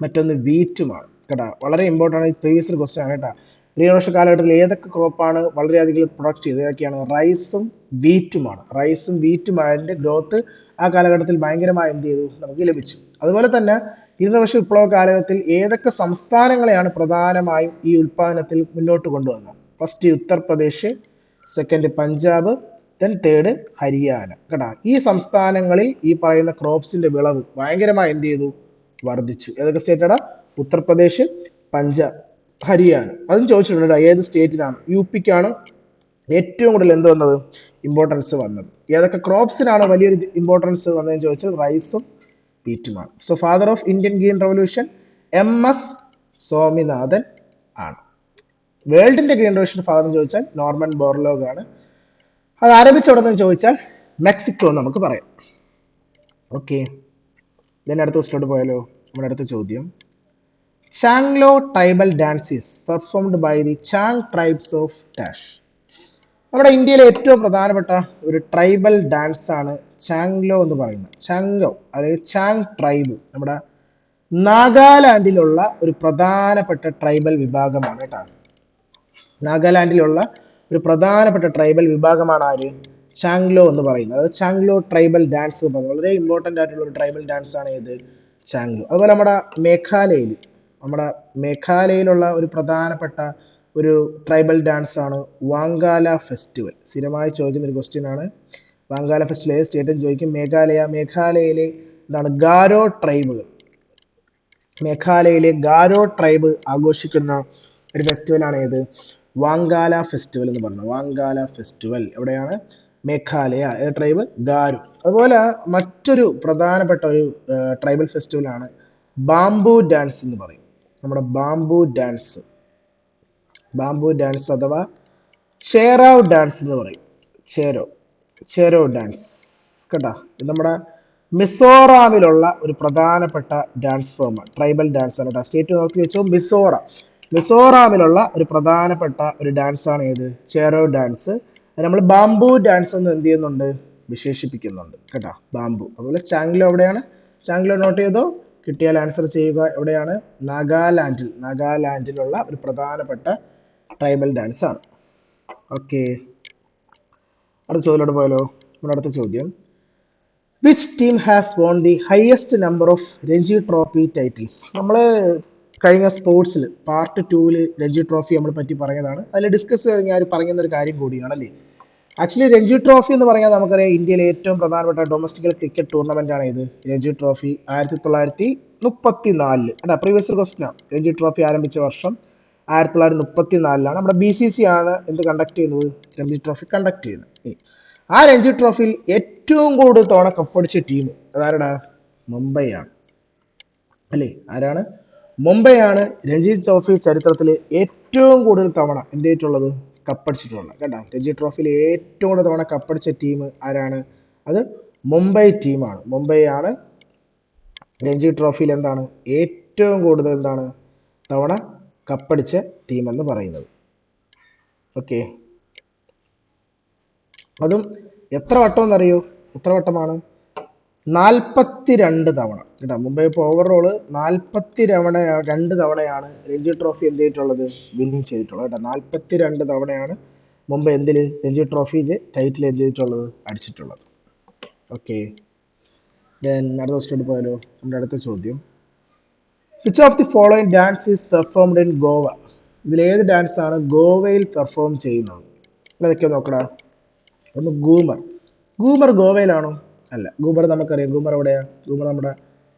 മറ്റൊന്ന് വീറ്റുമാണ് കേട്ടോ. വളരെ ഇമ്പോർട്ടൻ്റ് ആണ്, പ്രീവിയസ് ക്വസ്റ്റ്യൻ ആണ് കേട്ടോ. ഗ്രീൻ റവല്യൂഷൻ കാലഘട്ടത്തിൽ ഏതൊക്കെ ക്രോപ്പാണ് വളരെയധികം പ്രൊഡക്റ്റ് ചെയ്തത്? ഏതൊക്കെയാണ്? റൈസും വീറ്റുമാണ്. അതിൻ്റെ ഗ്രോത്ത് ആ കാലഘട്ടത്തിൽ ഭയങ്കരമായി നമുക്ക് ലഭിച്ചു. അതുപോലെ തന്നെ ഗ്രീൻ റവല്യൂഷൻ വിപ്ലവ കാലഘട്ടത്തിൽ ഏതൊക്കെ സംസ്ഥാനങ്ങളെയാണ് പ്രധാനമായും ഈ ഉൽപ്പാദനത്തിൽ മുന്നോട്ട് കൊണ്ടുവന്നത്? First Uttar Pradesh, second Punjab, third Haryana കേട്ടോ. ഈ സംസ്ഥാനങ്ങളിൽ ഈ പറയുന്ന ക്രോപ്സിന്റെ വിളവ് ഭയങ്കരമായി വർദ്ധിച്ചു. ഏതൊക്കെ സ്റ്റേറ്റാണ്? ഉത്തർപ്രദേശ്, പഞ്ചാബ്, ഹരിയാന. അതും ചോദിച്ചിട്ടുണ്ട്, ഏത് സ്റ്റേറ്റിനാണ്? UPക്കാണ് ഏറ്റവും കൂടുതൽ വന്നത്? ഇമ്പോർട്ടൻസ് വന്നത്. ഏതൊക്കെ ക്രോപ്സിനാണ് വലിയൊരു ഇമ്പോർട്ടൻസ് വന്നതെന്ന് ചോദിച്ചാൽ റൈസും വീറ്റുമാണ്. So father of Indian green revolution MS Swaminathan ആണ്. വേൾഡിന്റെ ഗ്രീൻ റവല്യൂഷൻ ഫാദർ എന്ന് ചോദിച്ചാൽ നോർമൻ ബോർലോഗ് ആണ്. അത് ആരംഭിച്ച എവിടെ നിന്ന് ചോദിച്ചാൽ മെക്സിക്കോ എന്ന് നമുക്ക് പറയാം. ഓക്കെ, ഇതിൻ്റെ അടുത്ത ക്വസ്റ്റിലോട്ട് പോയാലോ? നമ്മുടെ അടുത്ത ചോദ്യം, Changlo tribal dance is performed by the Chang tribes of dash. നമ്മുടെ ഇന്ത്യയിലെ ഏറ്റവും പ്രധാനപ്പെട്ട ഒരു ട്രൈബൽ ഡാൻസ് ആണ് ചാങ്ലോ എന്ന് പറയുന്നത്. ചാങ്ലോ അതായത് ചാങ് ട്രൈബ് നമ്മുടെ നാഗാലാൻഡിലുള്ള ഒരു പ്രധാനപ്പെട്ട ട്രൈബൽ വിഭാഗമാണ് കേട്ടോ. നാഗാലാൻഡിലുള്ള ഒരു പ്രധാനപ്പെട്ട ട്രൈബൽ വിഭാഗമാണ് ആര്? ചാങ്ലോ എന്ന് പറയുന്നത്. അത് ചാങ്ലോ ട്രൈബൽ ഡാൻസ് എന്ന് പറയുന്നത് വളരെ ഇമ്പോർട്ടൻ്റ് ആയിട്ടുള്ള ഒരു ട്രൈബൽ ഡാൻസ് ആണ് ഇത് ചാങ്ലോ. അതുപോലെ നമ്മുടെ മേഘാലയയിലുള്ള ഒരു പ്രധാനപ്പെട്ട ഒരു ട്രൈബൽ ഡാൻസ് ആണ് വാങ്കാല ഫെസ്റ്റിവൽ. സ്ഥിരമായി ചോദിക്കുന്ന ഒരു ക്വസ്റ്റ്യൻ ആണ്. വാങ്കാല ഫെസ്റ്റിവൽ ഏത് സ്റ്റേറ്റും ചോദിക്കും. മേഘാലയയിലെ ഗാരോ ട്രൈബുകൾ, മേഘാലയയിലെ ഗാരോ ട്രൈബ് ആഘോഷിക്കുന്ന ഒരു ഫെസ്റ്റിവലാണ് ഏത്? വാങ്കാല ഫെസ്റ്റിവൽ എന്ന് പറയുന്നത്. വാങ്കാല ഫെസ്റ്റിവൽ എവിടെയാണ്? മേഘാലയ. ട്രൈബ് ഗാരു. അതുപോലെ മറ്റൊരു പ്രധാനപ്പെട്ട ഒരു ട്രൈബൽ ഫെസ്റ്റിവലാണ് ബാംബു ഡാൻസ് എന്ന് പറയും. നമ്മുടെ ബാംബു ഡാൻസ് അഥവാ ചേരാവ് ഡാൻസ് എന്ന് പറയും. ചേരോ ഡാൻസ് കേട്ടോ. ഇത് നമ്മുടെ മിസോറാമിലുള്ള ഒരു പ്രധാനപ്പെട്ട ഡാൻസ് ഫോമാണ്, ട്രൈബൽ ഡാൻസ് ആണ് കേട്ടോ. സ്റ്റേറ്റ് നോക്കി വെച്ചോ, മിസോറാമിലുള്ള ഒരു പ്രധാനപ്പെട്ട ഒരു ഡാൻസ് ആണ് ഏത്? ചേരോ ഡാൻസ്. നമ്മൾ ബാംബു ഡാൻസ് എന്ന് വിശേഷിപ്പിക്കുന്നുണ്ട് കേട്ടോ, ബാംബു. അതുപോലെ ചാങ്ലോ എവിടെയാണ്? ചാങ്ലോ നോട്ട് ചെയ്തോ, കിട്ടിയാൽ ആൻസർ ചെയ്യുക. എവിടെയാണ്? നാഗാലാൻഡിലുള്ള ഒരു പ്രധാനപ്പെട്ട ട്രൈബൽ ഡാൻസ് ആണ്. ഓക്കെ, അടുത്ത ചോദ്യത്തിലോട്ട് പോയാലോ? നമ്മുടെ അടുത്ത ചോദ്യം, which team has von the highest number of Ranji trophy titles? നമ്മൾ കഴിഞ്ഞ സ്പോർട്സിൽ പാർട്ട് 2 രഞ്ജി ട്രോഫി നമ്മൾ പറ്റി പറഞ്ഞതാണ്. അതിൽ ഡിസ്കസ് ചെയ്ത് ഞാൻ പറയുന്നൊരു കാര്യം കൂടിയാണല്ലേ. ആക്ച്വലി രഞ്ജി ട്രോഫി എന്ന് പറഞ്ഞാൽ നമുക്കറിയാം ഇന്ത്യയിലെ ഏറ്റവും പ്രധാനപ്പെട്ട ഡൊമസ്റ്റിക് ക്രിക്കറ്റ് ടൂർണമെന്റ് ആണ് ഇത് രഞ്ജി ട്രോഫി. 1934 അല്ല, പ്രീവിയസ് ക്വസ്റ്റ്യൻ ആണ്. രഞ്ജി ട്രോഫി ആരംഭിച്ച വർഷം 1934 നമ്മുടെ BCC ആണ് കണ്ടക്ട് ചെയ്യുന്നത്, രഞ്ജി ട്രോഫി കണ്ടക്ട് ചെയ്യുന്നത്. ആ രഞ്ജി ട്രോഫിയിൽ ഏറ്റവും കൂടുതൽ തവണ കപ്പടിച്ച ടീം അതാരടാ? മുംബൈ ആണ് അല്ലേ? ആരാണ്? മുംബൈ ആണ് രഞ്ജി ട്രോഫി ചരിത്രത്തിൽ ഏറ്റവും കൂടുതൽ തവണ ചെയ്തിട്ടുള്ളത്, കപ്പടിച്ചിട്ടുള്ളത് കേട്ടോ. രഞ്ജി ട്രോഫിയിൽ ഏറ്റവും കൂടുതൽ തവണ കപ്പടിച്ച ടീം ആരാണ്? അത് മുംബൈ ടീമാണ്. മുംബൈ ആണ് രഞ്ജി ട്രോഫിയിൽ ഏറ്റവും കൂടുതൽ തവണ കപ്പടിച്ച ടീം എന്ന് പറയുന്നത്. ഓക്കെ, അതും എത്ര വട്ടം എന്നറിയോ? എത്ര വട്ടമാണ്? 42 തവണ കേട്ടോ. മുംബൈ ഇപ്പോൾ ഓവറോള് 42 തവണയാണ് രഞ്ജി ട്രോഫി ചെയ്തിട്ടുള്ളത്, വിന്നിങ് ചെയ്തിട്ടുള്ളത് കേട്ടോ. 42 തവണയാണ് മുംബൈ രഞ്ജി ട്രോഫിയിൽ ടൈറ്റിൽ ചെയ്തിട്ടുള്ളത്, അടിച്ചിട്ടുള്ളത്. ഓക്കെ, ദെൻ അടുത്ത ക്വസ്റ്റ്യൻ പോയാലോ? നമ്മുടെ അടുത്ത ചോദ്യം, which of the following dance is performed in Goa? ഇതിലേത് ഡാൻസ് ആണ് ഗോവയിൽ പെർഫോം ചെയ്യുന്നത്? അതൊക്കെ നോക്കടാ. ഒന്ന് ഗൂമർ. ഗൂമർ ഗോവയിലാണോ? അല്ല. ഗൂമർ നമുക്കറിയാം. ഗൂമർ എവിടെയാണ്? ഗൂമർ നമ്മുടെ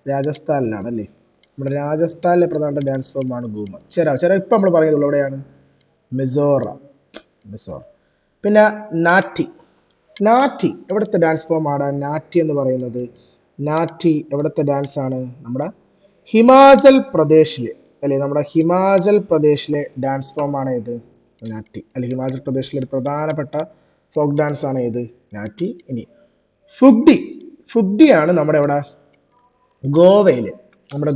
രാജസ്ഥാനിലാണ് അല്ലേ? നമ്മുടെ രാജസ്ഥാനിലെ പ്രധാന ഡാൻസ് ഫോമാണ് ഗൂമർ. ചെറ ഇപ്പം നമ്മൾ പറയുന്നുള്ളൂ എവിടെയാണ്? മിസോറാം. പിന്നെ നാറ്റി. നാറ്റി എവിടുത്തെ ഡാൻസ് ഫോമാണ് നാറ്റി എന്ന് പറയുന്നത്? നാറ്റി എവിടുത്തെ ഡാൻസ് ആണ്? നമ്മുടെ ഹിമാചൽ പ്രദേശിലെ അല്ലെ? നമ്മുടെ ഹിമാചൽ പ്രദേശിലെ ഡാൻസ് ഫോമാണ് ഏത്? നാറ്റി. അല്ലെ ഹിമാചൽ പ്രദേശിലെ ഒരു പ്രധാനപ്പെട്ട ഫോക്ക് ഡാൻസ് ആണ് ഏത്? നാറ്റി. ഇനി ഫുഗ്ഡിയാണ് നമ്മുടെ ഇവിടെ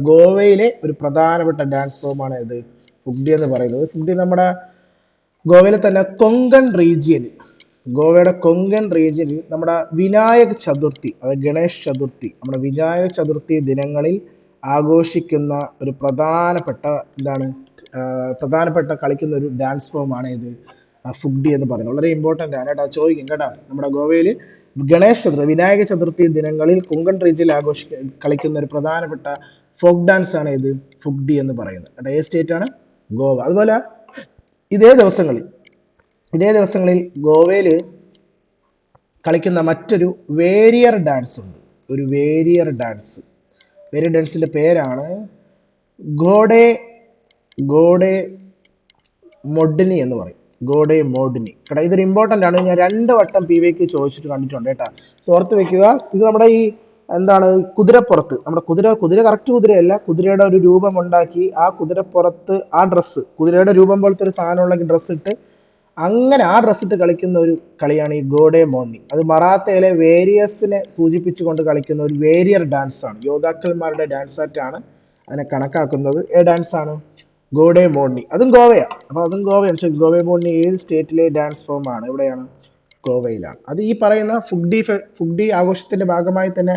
ഗോവയിലെ ഒരു പ്രധാനപ്പെട്ട ഡാൻസ് ഫോമാണ് ഏത്? ഫുഗ്ഡി എന്ന് പറയുന്നത്. ഫുഗ്ഡി നമ്മുടെ ഗോവയിലെ തന്നെ ഗോവയുടെ കൊങ്കൺ റീജിയനിൽ നമ്മുടെ വിനായക ചതുർത്ഥി, അതായത് ഗണേഷ് ചതുർത്ഥി, നമ്മുടെ വിനായക ചതുർത്ഥി ദിനങ്ങളിൽ ആഘോഷിക്കുന്ന ഒരു പ്രധാനപ്പെട്ട കളിക്കുന്ന ഒരു ഡാൻസ് ഫോമാണ് ഇത് ഫുഗ്ഡി എന്ന് പറയുന്നത്. വളരെ ഇമ്പോർട്ടൻ്റ് ആണ് കേട്ടോ, ചോദിക്കും കേട്ടോ. നമ്മുടെ ഗോവയിൽ ഗണേഷ് ചതുർത്ഥി, വിനായക ചതുർത്ഥി ദിനങ്ങളിൽ കൊങ്കൺ റീജിയനിൽ കളിക്കുന്ന ഒരു പ്രധാനപ്പെട്ട ഫോക്ക് ഡാൻസ് ആണ് ഇത് ഫുഗ്ഡി എന്ന് പറയുന്നത് കേട്ടോ. ഏത് സ്റ്റേറ്റ് ആണ്? ഗോവ. അതുപോലെ ഇതേ ദിവസങ്ങളിൽ ഗോവയിൽ കളിക്കുന്ന മറ്റൊരു വേരിയർ ഡാൻസ് ഉണ്ട്. ഒരു വേരിയർ ഡാൻസിന്റെ പേരാണ് ഗോഡെ മൊഡ്നി എന്ന് പറയും. ഗോഡെ മോഡ്നി കേട്ടോ. ഇതൊരു ഇമ്പോർട്ടൻ്റ് ആണ്. ഞാൻ 2 വട്ടം PVK ചോദിച്ചിട്ട് കണ്ടിട്ടുണ്ട് കേട്ടോ. ഓർത്ത് വെക്കുക. ഇത് നമ്മുടെ ഈ കുതിരപ്പുറത്ത്, നമ്മുടെ കുതിര കറക്റ്റ് കുതിരയല്ല, കുതിരയുടെ ഒരു രൂപം ഉണ്ടാക്കി ആ കുതിരപ്പുറത്ത് ആ ഡ്രസ്സ്, കുതിരയുടെ രൂപം പോലത്തെ ഒരു സാധനമുള്ള ഡ്രസ്സ് ഇട്ട് അങ്ങനെ ആ ഡ്രസ്സ് ഇട്ട് കളിക്കുന്ന ഒരു കളിയാണ് ഈ ഗോഡെ മോർണി. അത് മറാത്തയിലെ വേരിയസിനെ സൂചിപ്പിച്ചുകൊണ്ട് കളിക്കുന്ന ഒരു വേരിയർ ഡാൻസ് ആണ്. യോദ്ധാക്കന്മാരുടെ ഡാൻസ് ആയിട്ടാണ് അതിനെ കണക്കാക്കുന്നത്. ഡാൻസ് ആണ് ഗോഡെ മോർണി. അതും ഗോവയാണ്. അപ്പോൾ അതും ഗോവയാണ്. ഗോഡെ മോർണി ഏത് സ്റ്റേറ്റിലെ ഡാൻസ് ഫോം ആണ്? എവിടെയാണ്? ഗോവയിലാണ്. അത് ഈ പറയുന്ന ഫുഗ്ഡി ആഘോഷത്തിന്റെ ഭാഗമായി തന്നെ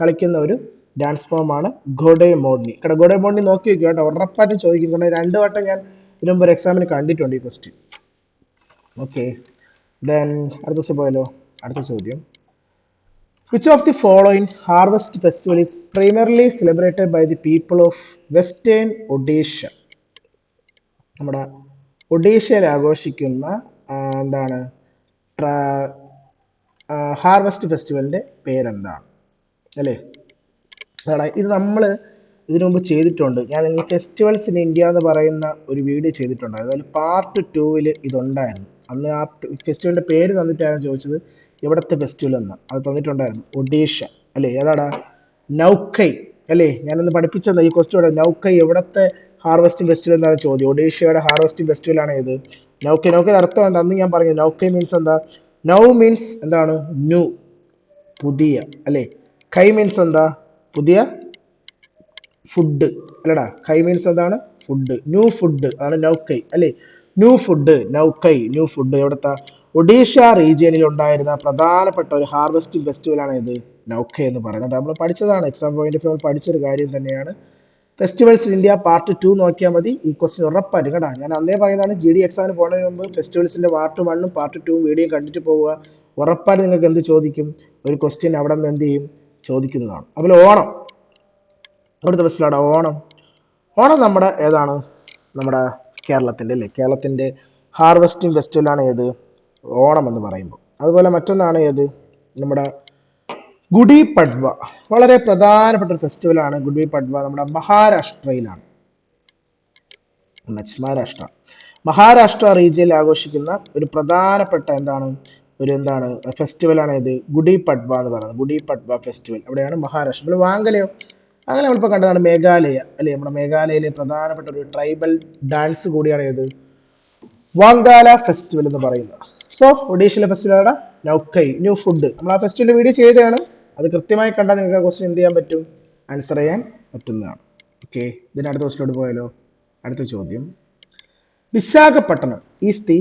കളിക്കുന്ന ഒരു ഡാൻസ് ഫോമാണ് ഗോഡെ മോർണി. ഗോഡെ മോർണി നോക്കി വെക്കുക കേട്ടോ, ഉറപ്പായിട്ടും ചോദിക്കും. കാരണം 2 വട്ടം ഞാൻ ഇതിനു മുമ്പ് ഒരു എക്സാമിന് കണ്ടിട്ടുണ്ട് ഈ ക്വസ്റ്റ്യൻ. ഓക്കെ, ദെൻ അടുത്ത ചോദ്യം. Which of the following harvest festival is primarily celebrated by the people of Western Odisha? നമ്മുടെ ഒഡീഷയിൽ ആഘോഷിക്കുന്ന ഹാർവസ്റ്റ് ഫെസ്റ്റിവലിൻ്റെ പേരെന്താണ്? അല്ലേ? ഇത് നമ്മൾ ഇതിനു മുമ്പ് ചെയ്തിട്ടുണ്ട്. ഞാൻ നിങ്ങൾ ഫെസ്റ്റിവൽസ് ഇൻ ഇന്ത്യ എന്ന് പറയുന്ന ഒരു വീഡിയോ ചെയ്തിട്ടുണ്ടായിരുന്നു. അതിൽ പാർട്ട് 2 ഇതുണ്ടായിരുന്നു. അന്ന് ആ ഫെസ്റ്റിവലിൻ്റെ പേര് തന്നിട്ടാണ് ചോദിച്ചത് എവിടത്തെ ഫെസ്റ്റിവൽ എന്ന്. അത് തന്നിട്ടുണ്ടായിരുന്നു. ഒഡീഷ അല്ലേ? ഏതാടാ? നൗക്കൈ അല്ലേ? ഞാനൊന്ന് പഠിപ്പിച്ചത് ഈ ക്വസ്റ്റ്യൻ. നൗക്കൈ എവിടത്തെ ഹാർവസ്റ്റിംഗ് ഫെസ്റ്റിവൽ എന്നാണ് ചോദ്യം. ഒഡീഷയുടെ ഹാർവസ്റ്റിംഗ് ഫെസ്റ്റിവലാണ് ഏത്? നൗക്കൈയുടെ അർത്ഥം എന്താ? അന്ന് ഞാൻ പറഞ്ഞു. നൗക്കൈ മീൻസ് എന്താ? നൗ മീൻസ് എന്താണ്? ന്യൂ, പുതിയ അല്ലേ? കൈ മീൻസ് എന്താ? പുതിയ ഫുഡ് അല്ലടാ. കൈ മീൻസ് എന്താണ്? ഫുഡ്. ന്യൂ ഫുഡ് അതാണ് നൗക്കൈ അല്ലേ? New food, Nuakhai, new food. എവിടുത്തെ? ഒഡീഷ റീജിയനിൽ ഉണ്ടായിരുന്ന പ്രധാനപ്പെട്ട ഒരു ഹാർവസ്റ്റിംഗ് ഫെസ്റ്റിവലാണ് ഇത് നൗക്കൈ എന്ന് പറയുന്നത്. നമ്മൾ പഠിച്ചതാണ്. എക്സാം പോയിന്റ് ഓഫ് നമ്മൾ പഠിച്ചൊരു കാര്യം തന്നെയാണ്. ഫെസ്റ്റിവൽസ് ഇൻ ഇന്ത്യ പാർട്ട് 2 നോക്കിയാൽ മതി. ഈ ക്വസ്റ്റ്യൻ ഉറപ്പായിട്ടും കേട്ടോ. ഞാൻ അന്നേ പറയുന്നതാണ്, GD എക്സാമിന് പോകുന്നതിന് മുമ്പ് ഫെസ്റ്റിവൽസിന്റെ പാർട്ട് 1 പാർട്ട് 2 വീഡിയോ കണ്ടിട്ട് പോവുക. ഉറപ്പായിട്ട് നിങ്ങൾക്ക് എന്ത് ചോദിക്കും? ഒരു ക്വസ്റ്റ്യൻ അവിടെ നിന്ന് എന്ത് ചെയ്യും? ചോദിക്കുന്നതാണ്. അതുപോലെ ഓണം, അവിടുത്തെ ഫെസ്റ്റിവലാണ് ഓണം നമ്മുടെ ഏതാണ്? നമ്മുടെ കേരളത്തിൻ്റെ അല്ലേ? കേരളത്തിൻ്റെ ഹാർവസ്റ്റിംഗ് ഫെസ്റ്റിവലാണ് ഏത്? ഓണം എന്ന് പറയുമ്പോൾ. അതുപോലെ മറ്റൊന്നാണ് ഏത്? നമ്മുടെ ഗുഡി പഡ്വ. വളരെ പ്രധാനപ്പെട്ട ഒരു ഫെസ്റ്റിവലാണ് ഗുഡി പഡ്വ. നമ്മുടെ മഹാരാഷ്ട്രയിലാണ്. മഹാരാഷ്ട്ര റീജിയനിൽ ആഘോഷിക്കുന്ന ഒരു പ്രധാനപ്പെട്ട ഫെസ്റ്റിവലാണ് ഏത്? ഗുഡി പഡ്വ എന്ന് പറയുന്നത്. ഗുഡി പഡ്വ ഫെസ്റ്റിവൽ എവിടെയാണ്? മഹാരാഷ്ട്ര. നമ്മൾ വാങ്കലയോ അങ്ങനെ നമ്മളിപ്പോൾ കണ്ടതാണ് മേഘാലയ അല്ലേ? നമ്മുടെ മേഘാലയയിലെ പ്രധാനപ്പെട്ട ഒരു ട്രൈബൽ ഡാൻസ് കൂടിയാണ് ഏത്? വാങ്കാല ഫെസ്റ്റിവൽ എന്ന് പറയുന്നത്. സോ ഒഡീഷയിലെ ഫെസ്റ്റിവലാണ് നൗക്കൈ, ന്യൂ ഫുഡ്. നമ്മൾ ആ ഫെസ്റ്റിവലിൻ്റെ വീഡിയോ ചെയ്തതാണ്. അത് കൃത്യമായി കണ്ടാൽ നിങ്ങൾക്ക് ആ ക്വസ്റ്റ്യൻ എന്ത് ചെയ്യാൻ പറ്റും? ആൻസർ ചെയ്യാൻ പറ്റുന്നതാണ്. ഓക്കെ, ഇതിന് അടുത്ത ക്വസ്റ്റ്യനോട് പോയാലോ? അടുത്ത ചോദ്യം. Visakhapatnam is the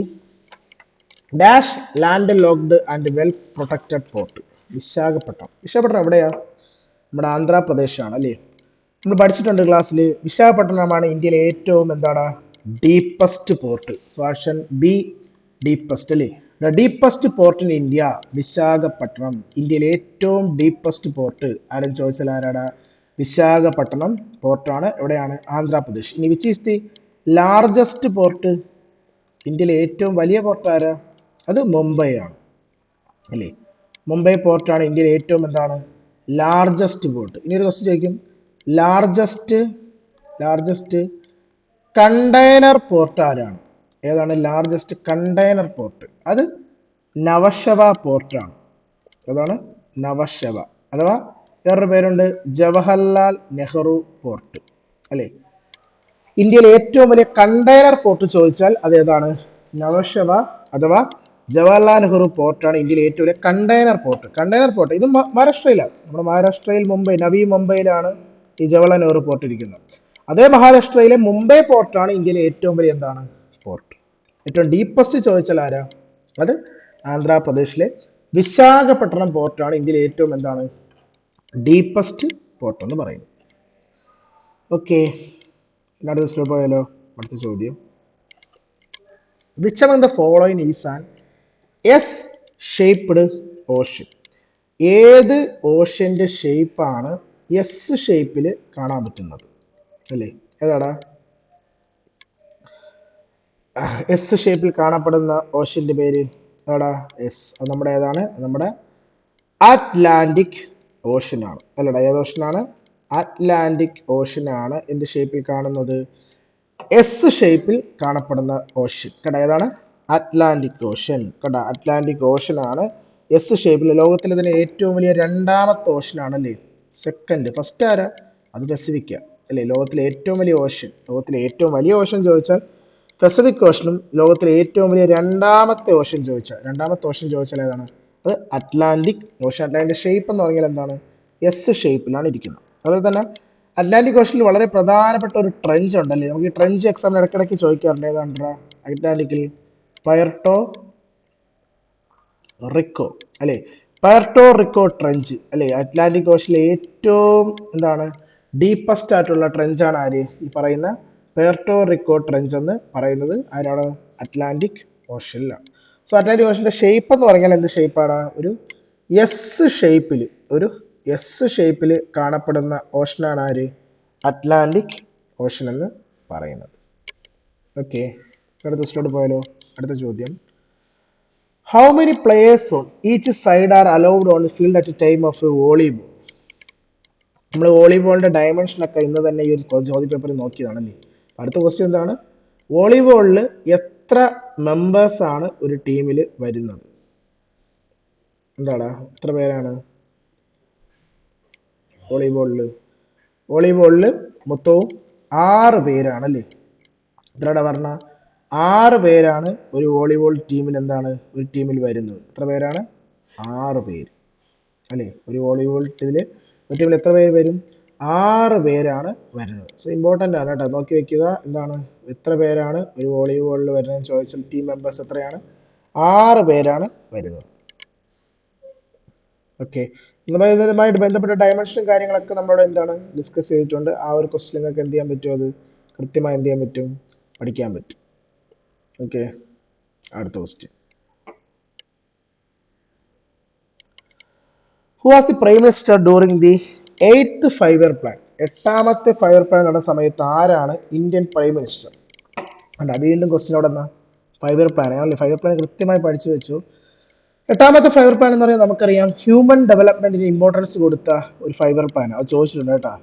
dash land locked and well protected port. Visakhapatnam എവിടെയാ? നമ്മുടെ ആന്ധ്രാപ്രദേശാണ് അല്ലേ? നമ്മൾ പഠിച്ചിട്ടുണ്ട് ക്ലാസ്സിൽ. വിശാഖപട്ടണമാണ് ഇന്ത്യയിലെ ഏറ്റവും deepest port. So option B deepest അല്ലേ? Deepest port in India Visakhapatnam. ഇന്ത്യയിലെ ഏറ്റവും ഡീപ്പസ്റ്റ് പോർട്ട് ആരും ചോദിച്ചാൽ ആരാടാ? വിശാഖപട്ടണം പോർട്ടാണ്. എവിടെയാണ്? ആന്ധ്രാപ്രദേശ്. ഇനി which is the largest port, ഇന്ത്യയിലെ ഏറ്റവും വലിയ പോർട്ട് ആരാ? അത് മുംബൈ ആണ് അല്ലേ? മുംബൈ പോർട്ടാണ് ഇന്ത്യയിലെ ഏറ്റവും എന്താണ് ലാർജസ്റ്റ് പോർട്ട്. ഇനി ഒരു ക്വസ്റ്റ്യൻ ചോദിക്കും, ലാർജസ്റ്റ് കണ്ടെയ്നർ പോർട്ട് ആരാണ്? ഏതാണ് ലാർജസ്റ്റ് കണ്ടെയ്നർ പോർട്ട്? അത് നവശവ പോർട്ടാണ്. അതാണ് നവശവ, അഥവാ വേറൊരു പേരുണ്ട് ജവഹർലാൽ നെഹ്റു പോർട്ട് അല്ലേ? ഇന്ത്യയിലെ ഏറ്റവും വലിയ കണ്ടെയ്നർ പോർട്ട് ചോദിച്ചാൽ അത് ഏതാണ്? നവശവ അഥവാ ജവഹർലാൽ നെഹ്റു പോർട്ടാണ് ഇന്ത്യയിലെ ഏറ്റവും വലിയ കണ്ടെയ്നർ പോർട്ട്. ഇത് മഹാരാഷ്ട്രയിലാണ്. നമ്മുടെ മഹാരാഷ്ട്രയിൽ മുംബൈ, നവി മുംബൈയിലാണ് ഈ ജവഹർലാൽ നെഹ്റു പോർട്ട് ഇരിക്കുന്നത്. അതേ മഹാരാഷ്ട്രയിലെ മുംബൈ പോർട്ടാണ് ഇന്ത്യയിലെ ഏറ്റവും വലിയ എന്താണ് പോർട്ട്. ഏറ്റവും ഡീപ്പസ്റ്റ് ചോദിച്ചാൽ ആരാ? അത് ആന്ധ്രാപ്രദേശിലെ വിശാഖപട്ടണം പോർട്ടാണ് ഇന്ത്യയിലെ ഏറ്റവും എന്താണ് ഡീപ്പസ്റ്റ് പോർട്ട് എന്ന് പറയുന്നത്. ഓക്കെ, അടുത്ത സ്റ്റോപ്പ് ആയാലോ? അടുത്ത ചോദ്യം, which among the following is an S-shaped ocean? ഏത് ഓഷ്യന്റെ ഷേപ്പാണ് എസ് ഷേപ്പിൽ കാണാൻ പറ്റുന്നത് അല്ലേ? ഏതാടാ എസ് ഷേപ്പിൽ കാണപ്പെടുന്ന ഓഷ്യന്റെ പേര്? ഏതാടാ എസ്? അത് നമ്മുടെ ഏതാണ്? നമ്മുടെ അറ്റ്ലാന്റിക് ഓഷൻ ആണ് അല്ലടാ? ഏത് ഓഷനാണ്? അറ്റ്ലാന്റിക് ഓഷൻ ആണ് എന്ത് ഷേപ്പിൽ കാണുന്നത്? എസ് ഷേപ്പിൽ കാണപ്പെടുന്ന ഓഷ്യൻ കേട്ടോ. ഏതാണ്? അറ്റ്ലാന്റിക് ഓഷൻ കേട്ടോ. അറ്റ്ലാന്റിക് ഓഷൻ ആണ് എസ് ഷേപ്പിൽ. ലോകത്തിലെ തന്നെ ഏറ്റവും വലിയ രണ്ടാമത്തെ ഓഷൻ ആണല്ലേ? സെക്കൻഡ്, ഫസ്റ്റ് ആരാ? അത് പസഫിക്ക അല്ലേ? ലോകത്തിലെ ഏറ്റവും വലിയ ഓഷൻ, ലോകത്തിലെ ഏറ്റവും വലിയ ഓഷൻ ചോദിച്ചാൽ പസഫിക് ഓഷനും, ലോകത്തിലെ ഏറ്റവും വലിയ രണ്ടാമത്തെ ഓഷൻ ചോദിച്ചാൽ ഏതാണ്? അത് അറ്റ്ലാന്റിക് ഓഷൻ. അറ്റ്ലാന്റിക് ഷേപ്പ് എന്ന് പറഞ്ഞാൽ എന്താണ്? എസ് ഷേപ്പിലാണ് ഇരിക്കുന്നത്. അതുപോലെ തന്നെ അറ്റ്ലാന്റിക് ഓഷനിൽ വളരെ പ്രധാനപ്പെട്ട ഒരു ട്രെഞ്ച് ഉണ്ടല്ലേ? നമുക്ക് ഈ ട്രെഞ്ച് എക്സാമിന് ഇടയ്ക്കിടയ്ക്ക് ചോദിക്കാറുണ്ട്. ഏതാണ്ടാ അറ്റ്ലാന്റിക്കിൽ? പയർട്ടോ റിക്കോ അല്ലേ? പയർട്ടോ റിക്കോ ട്രെഞ്ച് അല്ലേ? അറ്റ്ലാന്റിക് ഓഷനിലെ ഏറ്റവും എന്താണ് ഡീപ്പസ്റ്റ് ആയിട്ടുള്ള ട്രെഞ്ചാണ് ആര്? ഈ പറയുന്ന പയർട്ടോ റിക്കോ ട്രെഞ്ച് എന്ന് പറയുന്നത് ആരാണ്? അറ്റ്ലാന്റിക് ഓഷനിലാണ്. സോ അറ്റ്ലാന്റിക് ഓഷന്റെ ഷേപ്പ് എന്ന് പറഞ്ഞാൽ എന്ത് ഷേപ്പാണ്? ഒരു എസ് ഷേപ്പിൽ കാണപ്പെടുന്ന ഓഷനാണ് ആര്? അറ്റ്ലാന്റിക് ഓഷൻ എന്ന് പറയുന്നത്. ഓക്കെ, അടുത്ത സ്റ്റോട്ട് പോയാലോ? അടുത്ത ചോദ്യം, how many players on each side are allowed on the field at A time of volleyball? നമ്മൾ വോളിബോളിന്റെ ഡയമെൻഷനൊക്കെ ഇന്ന് തന്നെ ഈ ഒരു ചോദ്യ പേപ്പറിൽ നോക്കിയതാണല്ലേ? അടുത്ത ക്വസ്റ്റ്യൻ എന്താണ്? വോളിബോളിൽ എത്ര മെമ്പേഴ്സ് ആണ് ഒരു ടീമിൽ വരുന്നത്? എന്താടാ എത്ര പേരാണ് വോളിബോളിൽ മൊത്തവും 6 പേരാണല്ലേ? എത്രയുടെ പറഞ്ഞ 6 പേരാണ് ഒരു വോളിബോൾ ടീമിൽ എന്താണ് ഒരു ടീമിൽ വരുന്നത്. എത്ര പേരാണ്? 6 പേര് അല്ലേ? ഒരു വോളിബോൾ ടീമിൽ എത്ര പേര് വരും? 6 പേരാണ് വരുന്നത്. സോ ഇമ്പോർട്ടൻ്റ് ആണ് കേട്ടോ, നോക്കി വെക്കുക. എന്താണ് എത്ര പേരാണ് ഒരു വോളിബോളിൽ വരുന്നത് ചോദിച്ചാൽ ടീം മെമ്പേഴ്സ് എത്രയാണ്? 6 പേരാണ് വരുന്നത്. ഓക്കെ, ഇതുമായിട്ട് ബന്ധപ്പെട്ട ഡയമെൻഷനും കാര്യങ്ങളൊക്കെ നമ്മളോട് എന്താണ് ഡിസ്കസ് ചെയ്തിട്ടുണ്ട്. ആ ഒരു ക്വസ്റ്റ്യൻ നിങ്ങൾക്ക് എന്ത് ചെയ്യാൻ പറ്റും? അത് കൃത്യമായി എന്ത് ചെയ്യാൻ പറ്റും? പഠിക്കാൻ പറ്റും. ഓക്കെ, അടുത്ത question, who was the prime minister during the 8th 5-year plan? 8ാമത്തെ 5-year പ്ലാൻ നടന്ന സമയത്ത് ആരാണ് ഇന്ത്യൻ പ്രൈം മിനിസ്റ്റർ? അല്ല, വീണ്ടും ക്വസ്റ്റ്യൻ അവിടെ എന്നാ 5-year പ്ലാൻ ആണല്ലേ? 5-year പ്ലാൻ കൃത്യമായി പഠിച്ചു വെച്ചു. 8ാമത്തെ 5-year പ്ലാൻ എന്ന് പറയുന്നത് നമുക്കറിയാം ഹ്യൂമൻ ഡെവലപ്മെന്റിന് ഇമ്പോർട്ടൻസ് കൊടുത്ത ഒരു 5-year പ്ലാൻ. അത് ചോദിച്ചിട്ടുണ്ട് കേട്ടോ.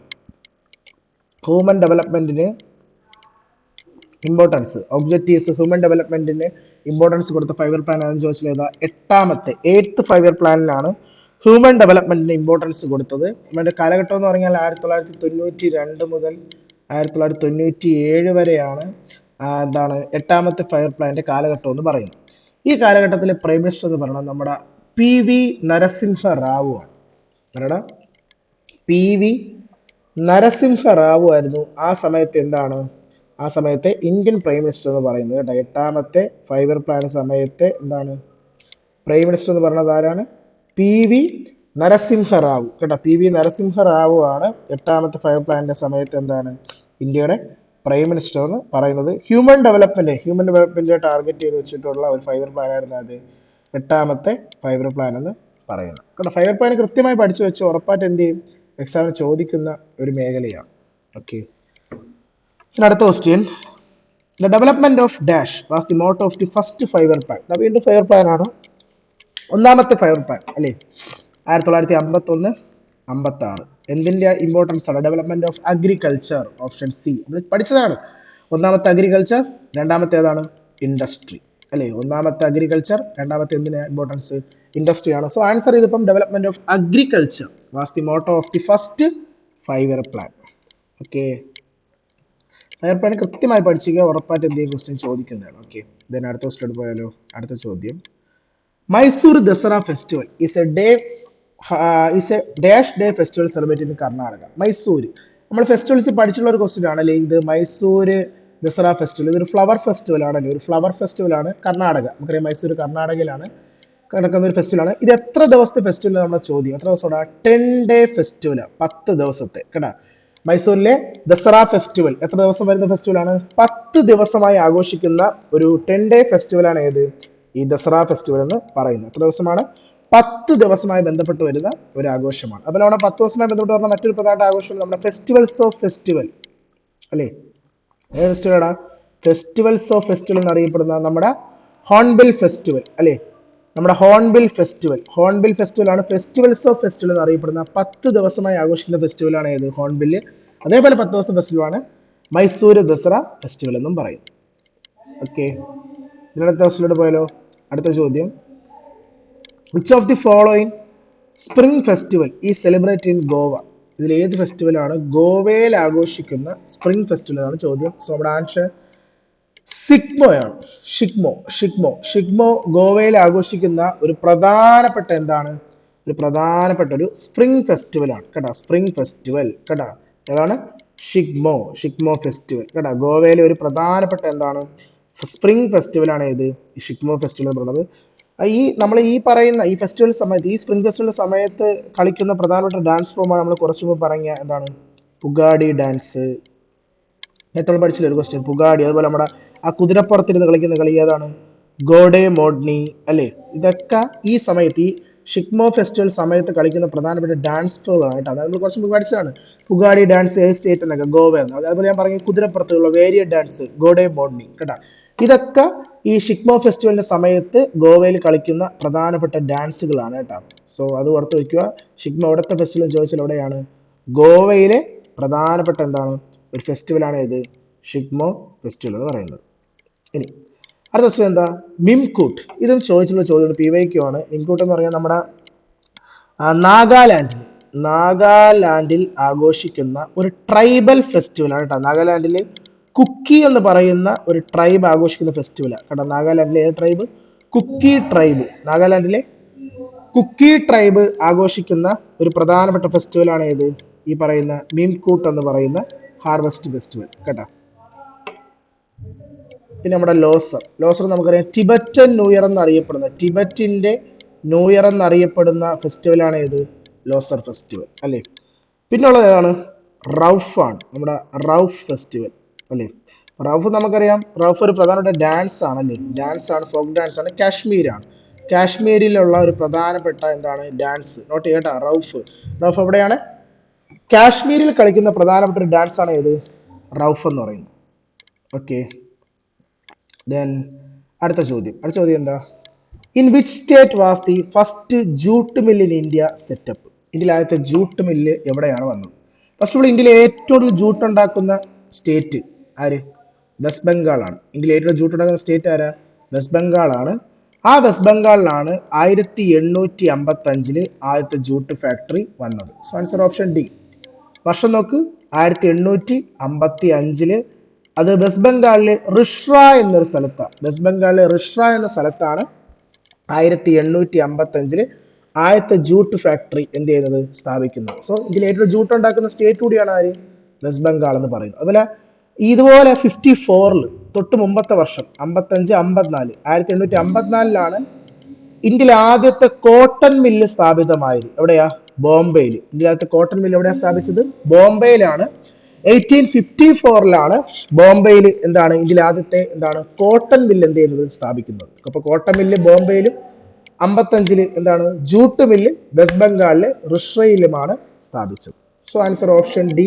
ഹ്യൂമൻ ഡെവലപ്മെന്റിന് ഇമ്പോർട്ടൻസ്, ഒബ്ജക്റ്റീവ്സ്, ഹ്യൂമൻ ഡെവലപ്മെന്റിന് ഇമ്പോർട്ടൻസ് കൊടുത്ത 5-year പ്ലാൻ ആണെന്ന് ചോദിച്ചാൽ ഏതാ? 8th 5-year പ്ലാനിലാണ് ഹ്യൂമൻ ഡെവലപ്മെന്റിന് ഇമ്പോർട്ടൻസ് കൊടുത്തത്. നമ്മുടെ കാലഘട്ടം എന്ന് പറഞ്ഞാൽ 1992 മുതൽ 1997 വരെയാണ് എന്താണ് 8ാമത്തെ 5-year പ്ലാന്റെ കാലഘട്ടം എന്ന് പറയുന്നത്. ഈ കാലഘട്ടത്തിലെ പ്രൈം മിനിസ്റ്റർ എന്ന് പറയുന്നത് നമ്മുടെ PV നരസിംഹ റാവു ആണ്. ആരാടാ? PV നരസിംഹ റാവു ആയിരുന്നു ആ സമയത്ത് എന്താണ് ആ സമയത്തെ ഇന്ത്യൻ പ്രൈം മിനിസ്റ്റർ എന്ന് പറയുന്നത് കേട്ടോ. 8ാമത്തെ 5-year പ്ലാൻ സമയത്തെ എന്താണ് പ്രൈം മിനിസ്റ്റർ എന്ന് പറയുന്നത് ആരാണ്? PV നരസിംഹ റാവു കേട്ടോ. PV നരസിംഹ റാവു ആണ് 8ാമത്തെ 5-year പ്ലാനിന്റെ സമയത്ത് എന്താണ് ഇന്ത്യയുടെ പ്രൈം മിനിസ്റ്റർ എന്ന് പറയുന്നത്. ഹ്യൂമൻ ഡെവലപ്മെന്റ് ടാർഗറ്റ് ചെയ്ത് വെച്ചിട്ടുള്ള ഒരു 5-year പ്ലാൻ ആയിരുന്നു അത് 8ാമത്തെ 5-year പ്ലാൻ എന്ന് പറയുന്നത് കേട്ടോ. 5-year പ്ലാൻ കൃത്യമായി പഠിച്ചു വെച്ച് ഉറപ്പായിട്ട് എന്ത് ചെയ്യും? എക്സാമിന് ചോദിക്കുന്ന ഒരു മേഖലയാണ്. ഓക്കെ, അടുത്ത question, the development of dash was the motto of the first 5-year plan. വീണ്ടും 5-year പ്ലാൻ ആണ്, ഒന്നാമത്തെ 5-year പ്ലാൻ അല്ലേ, 1951-56. എന്തിന്റെ ഇമ്പോർട്ടൻസ് ആണ്? Development of agriculture, option C. നമ്മൾ പഠിച്ചതാണ്. ഒന്നാമത്തെ അഗ്രികൾച്ചർ, രണ്ടാമത്തെ ഏതാണ്? ഇൻഡസ്ട്രി അല്ലേ. ഒന്നാമത്തെ അഗ്രികൾച്ചർ, രണ്ടാമത്തെ എന്തിനാ ഇമ്പോർട്ടൻസ്? ഇൻഡസ്ട്രി ആണ്. സോ ആൻസർ ചെയ്തപ്പം development of agriculture was the motto of the first 5-year plan. Okay, 5-year plan കൃത്യമായി പഠിക്കുക, ഉറപ്പായിട്ട് എന്തെങ്കിലും ക്വസ്റ്റ്യൻ ചോദിക്കുന്നതാണ്. ഓക്കെ, ദെൻ അടുത്ത ക്വസ്റ്റ്യൻ പോയാലോ. അടുത്ത ചോദ്യം, Mysore Dasara festival is a dash day festival celebrate in Karnataka. Mysore, നമ്മൾ ഫെസ്റ്റിവൽസ് പഠിച്ചിട്ടുള്ള ഒരു ക്വസ്റ്റ്യൻ ആണല്ലേ ഇത്. മൈസൂർ ദസറ ഫെസ്റ്റിവൽ ഇതൊരു ഫ്ലവർ ഫെസ്റ്റിവൽ ആണല്ലേ, ഒരു ഫ്ലവർ ഫെസ്റ്റിവൽ ആണ്. കർണാടക, നമുക്കറിയാം മൈസൂർ കർണാടകയിലാണ് നടക്കുന്ന ഒരു ഫെസ്റ്റിവൽ ആണ്. ഇത് എത്ര ദിവസത്തെ ഫെസ്റ്റിവൽ നമ്മുടെ ചോദ്യം? എത്ര ദിവസമാണ്? 10 day ഫെസ്റ്റിവൽ, 10 ദിവസത്തെ കേട്ടാ. മൈസൂരിലെ ദസറ ഫെസ്റ്റിവൽ എത്ര ദിവസം വരുന്ന ഫെസ്റ്റിവൽ ആണ്? 10 ദിവസമായി ആഘോഷിക്കുന്ന ഒരു 10 day ഫെസ്റ്റിവൽ ആണ് ഏത്? ഈ ദസറ ഫെസ്റ്റിവൽ എന്ന് പറയുന്നത്. എത്ര ദിവസമാണ്? 10 ദിവസമായി ബന്ധപ്പെട്ട് വരുന്ന ഒരു ആഘോഷമാണ്. അതുപോലെ നമ്മുടെ 10 ദിവസമായി ബന്ധപ്പെട്ട് വരുന്ന മറ്റൊരു പ്രധാന ആഘോഷം നമ്മുടെ ഫെസ്റ്റിവൽസ് ഓഫ് ഫെസ്റ്റിവൽ അല്ലേ. ഏത് ഫെസ്റ്റിവലാടാ? ഫെസ്റ്റിവൽസ് ഓഫ് ഫെസ്റ്റിവൽ എന്നറിയപ്പെടുന്ന നമ്മുടെ ഹോൺബിൽ ഫെസ്റ്റിവൽ അല്ലേ. നമ്മുടെ ഹോൺബിൽ ഫെസ്റ്റിവൽ ആണ് ഫെസ്റ്റിവൽസ് ഓഫ് ഫെസ്റ്റിവൽ എന്നറിയപ്പെടുന്ന 10 ദിവസമായി ആഘോഷിക്കുന്ന ഫെസ്റ്റിവലാണ് ഏത്? ഹോൺബില്. അതേപോലെ 10 ദിവസത്തെ ഫെസ്റ്റിവലാണ് മൈസൂർ ദസറ ഫെസ്റ്റിവൽ എന്നും പറയും. ഓക്കെ, ഇതിനടുത്ത ക്വസ്റ്റ്യനിലോട്ട് പോയാലോ. അടുത്ത ചോദ്യം, which of the following spring festival ഈ സെലിബ്രേറ്റ് ഇൻ ഗോവ? ഇതിൽ ഏത് ഫെസ്റ്റിവലാണ് ഗോവയിൽ ആഘോഷിക്കുന്ന സ്പ്രിംഗ് ഫെസ്റ്റിവൽ എന്നാണ് ചോദ്യം. സോ നമ്മുടെ ആൻസർ സിഗ്മോയാണ്. ഷിഗ്മോ ഗോവയിൽ ആഘോഷിക്കുന്ന ഒരു പ്രധാനപ്പെട്ട എന്താണ്? ഒരു പ്രധാനപ്പെട്ട ഒരു സ്പ്രിംഗ് ഫെസ്റ്റിവൽ ആണ് കേട്ടോ. സ്പ്രിംഗ് ഫെസ്റ്റിവൽ കേട്ടോ, ഏതാണ്? ഷിഗ്മോ ഫെസ്റ്റിവൽ കേട്ടോ. ഗോവയിലെ ഒരു പ്രധാനപ്പെട്ട എന്താണ്? സ്പ്രിംഗ് ഫെസ്റ്റിവൽ ആണ് ഏത്? ഈ ഷിഗ്മോ ഫെസ്റ്റിവൽ എന്ന് പറയുന്നത്. നമ്മൾ ഈ പറയുന്ന ഈ ഫെസ്റ്റിവൽ സമയത്ത്, ഈ സ്പ്രിംഗ് ഫെസ്റ്റിവൽ സമയത്ത് കളിക്കുന്ന പ്രധാനപ്പെട്ട ഡാൻസ് ഫോമാണ് നമ്മൾ കുറച്ചു മുമ്പ് പറഞ്ഞ എന്താണ്? പുഗാഡി ഡാൻസ്. നേരത്തെ പഠിച്ചില്ല ഒരു ക്വസ്റ്റ്യൻ, പുഗാഡി. അതുപോലെ നമ്മുടെ ആ കുതിരപ്പുറത്തിരുന്ന് കളിക്കുന്ന കളി ഏതാണ്? ഗോഡെ മോഡ്നി അല്ലേ. ഇതൊക്കെ ഈ സമയത്ത്, ഈ ഷിഗ്മോ ഫെസ്റ്റിവൽ സമയത്ത് കളിക്കുന്ന പ്രധാനപ്പെട്ട ഡാൻസ് ഫോമാണ് കേട്ടോ. നമ്മൾ കുറച്ച് മുമ്പ് പഠിച്ചതാണ്. പുഗാഡി ഡാൻസ് ഏത് സ്റ്റേറ്റ് എന്നൊക്കെ? ഗോവ എന്ന്. അതുപോലെ ഞാൻ പറഞ്ഞ കുതിരപ്പുറത്തുള്ള വേരിയസ് ഡാൻസ് ഗോഡെ മോഡ്നി കേട്ടോ. ഇതൊക്കെ ഈ ഷിഗ്മോ ഫെസ്റ്റിവലിന്റെ സമയത്ത് ഗോവയിൽ കളിക്കുന്ന പ്രധാനപ്പെട്ട ഡാൻസുകളാണ് കേട്ടോ. സോ അത് ഓർത്ത് വയ്ക്കുക. ഷിഗ്മോ എവിടുത്തെ ഫെസ്റ്റിവൽ ചോദിച്ചാൽ എവിടെയാണ്? ഗോവയിലെ പ്രധാനപ്പെട്ട എന്താണ്? ഒരു ഫെസ്റ്റിവലാണ് ഏത്? ഷിഗ്മോ ഫെസ്റ്റിവൽ എന്ന് പറയുന്നത്. ഇനി അടുത്ത ക്വസ്റ്റ്യൻ എന്താ? മിംകൂട്ട്. ഇതും ചോദിച്ചുള്ള ചോദ്യം PYQ ആണ്. മിംകൂട്ട് എന്ന് പറഞ്ഞാൽ നമ്മുടെ നാഗാലാൻഡിൽ ആഘോഷിക്കുന്ന ഒരു ട്രൈബൽ ഫെസ്റ്റിവലാണ് കേട്ടോ. നാഗാലാൻഡിൽ കുക്കി എന്ന് പറയുന്ന ഒരു ട്രൈബ് ആഘോഷിക്കുന്ന ഫെസ്റ്റിവലാണ് കേട്ടോ. നാഗാലാൻഡിലെ ഏത് ട്രൈബ്? കുക്കി ട്രൈബ്. നാഗാലാൻഡിലെ കുക്കി ട്രൈബ് ആഘോഷിക്കുന്ന ഒരു പ്രധാനപ്പെട്ട ഫെസ്റ്റിവലാണ് ഏത്? ഈ പറയുന്ന മിംകൂട്ട് എന്ന് പറയുന്ന ഹാർവെസ്റ്റ് ഫെസ്റ്റിവൽ കേട്ടോ. പിന്നെ നമ്മുടെ ലോസർ നമുക്കറിയാം ടിബറ്റൻ ന്യൂ ഇയർ എന്നറിയപ്പെടുന്ന, ടിബറ്റിന്റെ ന്യൂ ഇയർ എന്നറിയപ്പെടുന്ന ഫെസ്റ്റിവലാണ് ഏത്? ലോസർ ഫെസ്റ്റിവൽ അല്ലേ. പിന്നുള്ളത് ഏതാണ്? റൗഫാണ്, നമ്മുടെ റൗഫ് ഫെസ്റ്റിവൽ അല്ലേ. റൗഫ് നമുക്കറിയാം, റൗഫ് ഒരു പ്രധാനപ്പെട്ട ഡാൻസ് ആണ് അല്ലേ. ഡാൻസ് ആണ്, ഫോക്ക് ഡാൻസ് ആണ്. കാശ്മീരിലുള്ള ഒരു പ്രധാനപ്പെട്ട എന്താണ്? ഡാൻസ്. നോട്ട് ചെയ്യട്ടാ, റൗഫ് എവിടെയാണ്? കാശ്മീരിൽ കളിക്കുന്ന പ്രധാനപ്പെട്ട ഒരു ഡാൻസ് ആണ് ഏത്? റൗഫ് എന്ന് പറയുന്നത്. ഓക്കെ, ദെൻ അടുത്ത ചോദ്യം എന്താ? In which state was the first jute mill in India setup? ഇന്ത്യയിലെ ആദ്യത്തെ ജൂട്ട് മില്ല് എവിടെയാണ് വന്നത്? ഫസ്റ്റ് ഓഫ് ഓൾ ഇന്ത്യയിലെ ഏറ്റവും കൂടുതൽ ജൂട്ട് ഉണ്ടാക്കുന്ന സ്റ്റേറ്റ് ആര്? വെസ്റ്റ് ബംഗാളാണ്. ഇന്ത്യയിലെ ഏറ്റവും ജൂട്ട് ഉണ്ടാക്കുന്ന സ്റ്റേറ്റ് ആരാ? വെസ്റ്റ് ബംഗാളാണ്. ആ വെസ്റ്റ് ബംഗാളിലാണ് 1855 ആദ്യത്തെ ജൂട്ട് ഫാക്ടറി വന്നത്. So answer option D. വർഷം നോക്ക്, 1855. അത് വെസ്റ്റ് ബംഗാളിലെ റിഷ്ര എന്നൊരു സ്ഥലത്താണ്. വെസ്റ്റ് ബംഗാളിലെ റിഷ്ര എന്ന സ്ഥലത്താണ് 1855 ആദ്യത്തെ ജൂട്ട് ഫാക്ടറി എന്ത് ചെയ്യുന്നത്? സ്ഥാപിക്കുന്നത്. സോ ഇതിൽ ഏറ്റവും ജൂട്ട് ഉണ്ടാക്കുന്ന സ്റ്റേറ്റ് കൂടിയാണ് ആര്? വെസ്റ്റ് ബംഗാൾ എന്ന് പറയുന്നത്. അതുപോലെ ഇതുപോലെ 54 തൊട്ട് മുമ്പത്തെ വർഷം 55, 54, 1854 ഇന്ത്യയിലെ ആദ്യത്തെ കോട്ടൺ മില്ല് സ്ഥാപിതമായത്. എവിടെയാ? ബോംബെയിൽ. ഇന്ത്യയിലെ ആദ്യത്തെ കോട്ടൺ മില്ല് എവിടെയാണ് സ്ഥാപിച്ചത്? ബോംബെയിലാണ്. 1854 ബോംബെയിൽ എന്താണ്? ഇന്ത്യയിലെ ആദ്യത്തെ എന്താണ്? കോട്ടൺ മില്ല് എന്ത് ചെയ്യുന്നത്? സ്ഥാപിക്കുന്നത്. അപ്പൊ കോട്ടൺ മില്ല് ബോംബെയിലും 55 എന്താണ്? ജൂട്ട് മില്ല് വെസ്റ്റ് ബംഗാളിലെ റിഷ്രയിലുമാണ് സ്ഥാപിച്ചത്. So answer option D,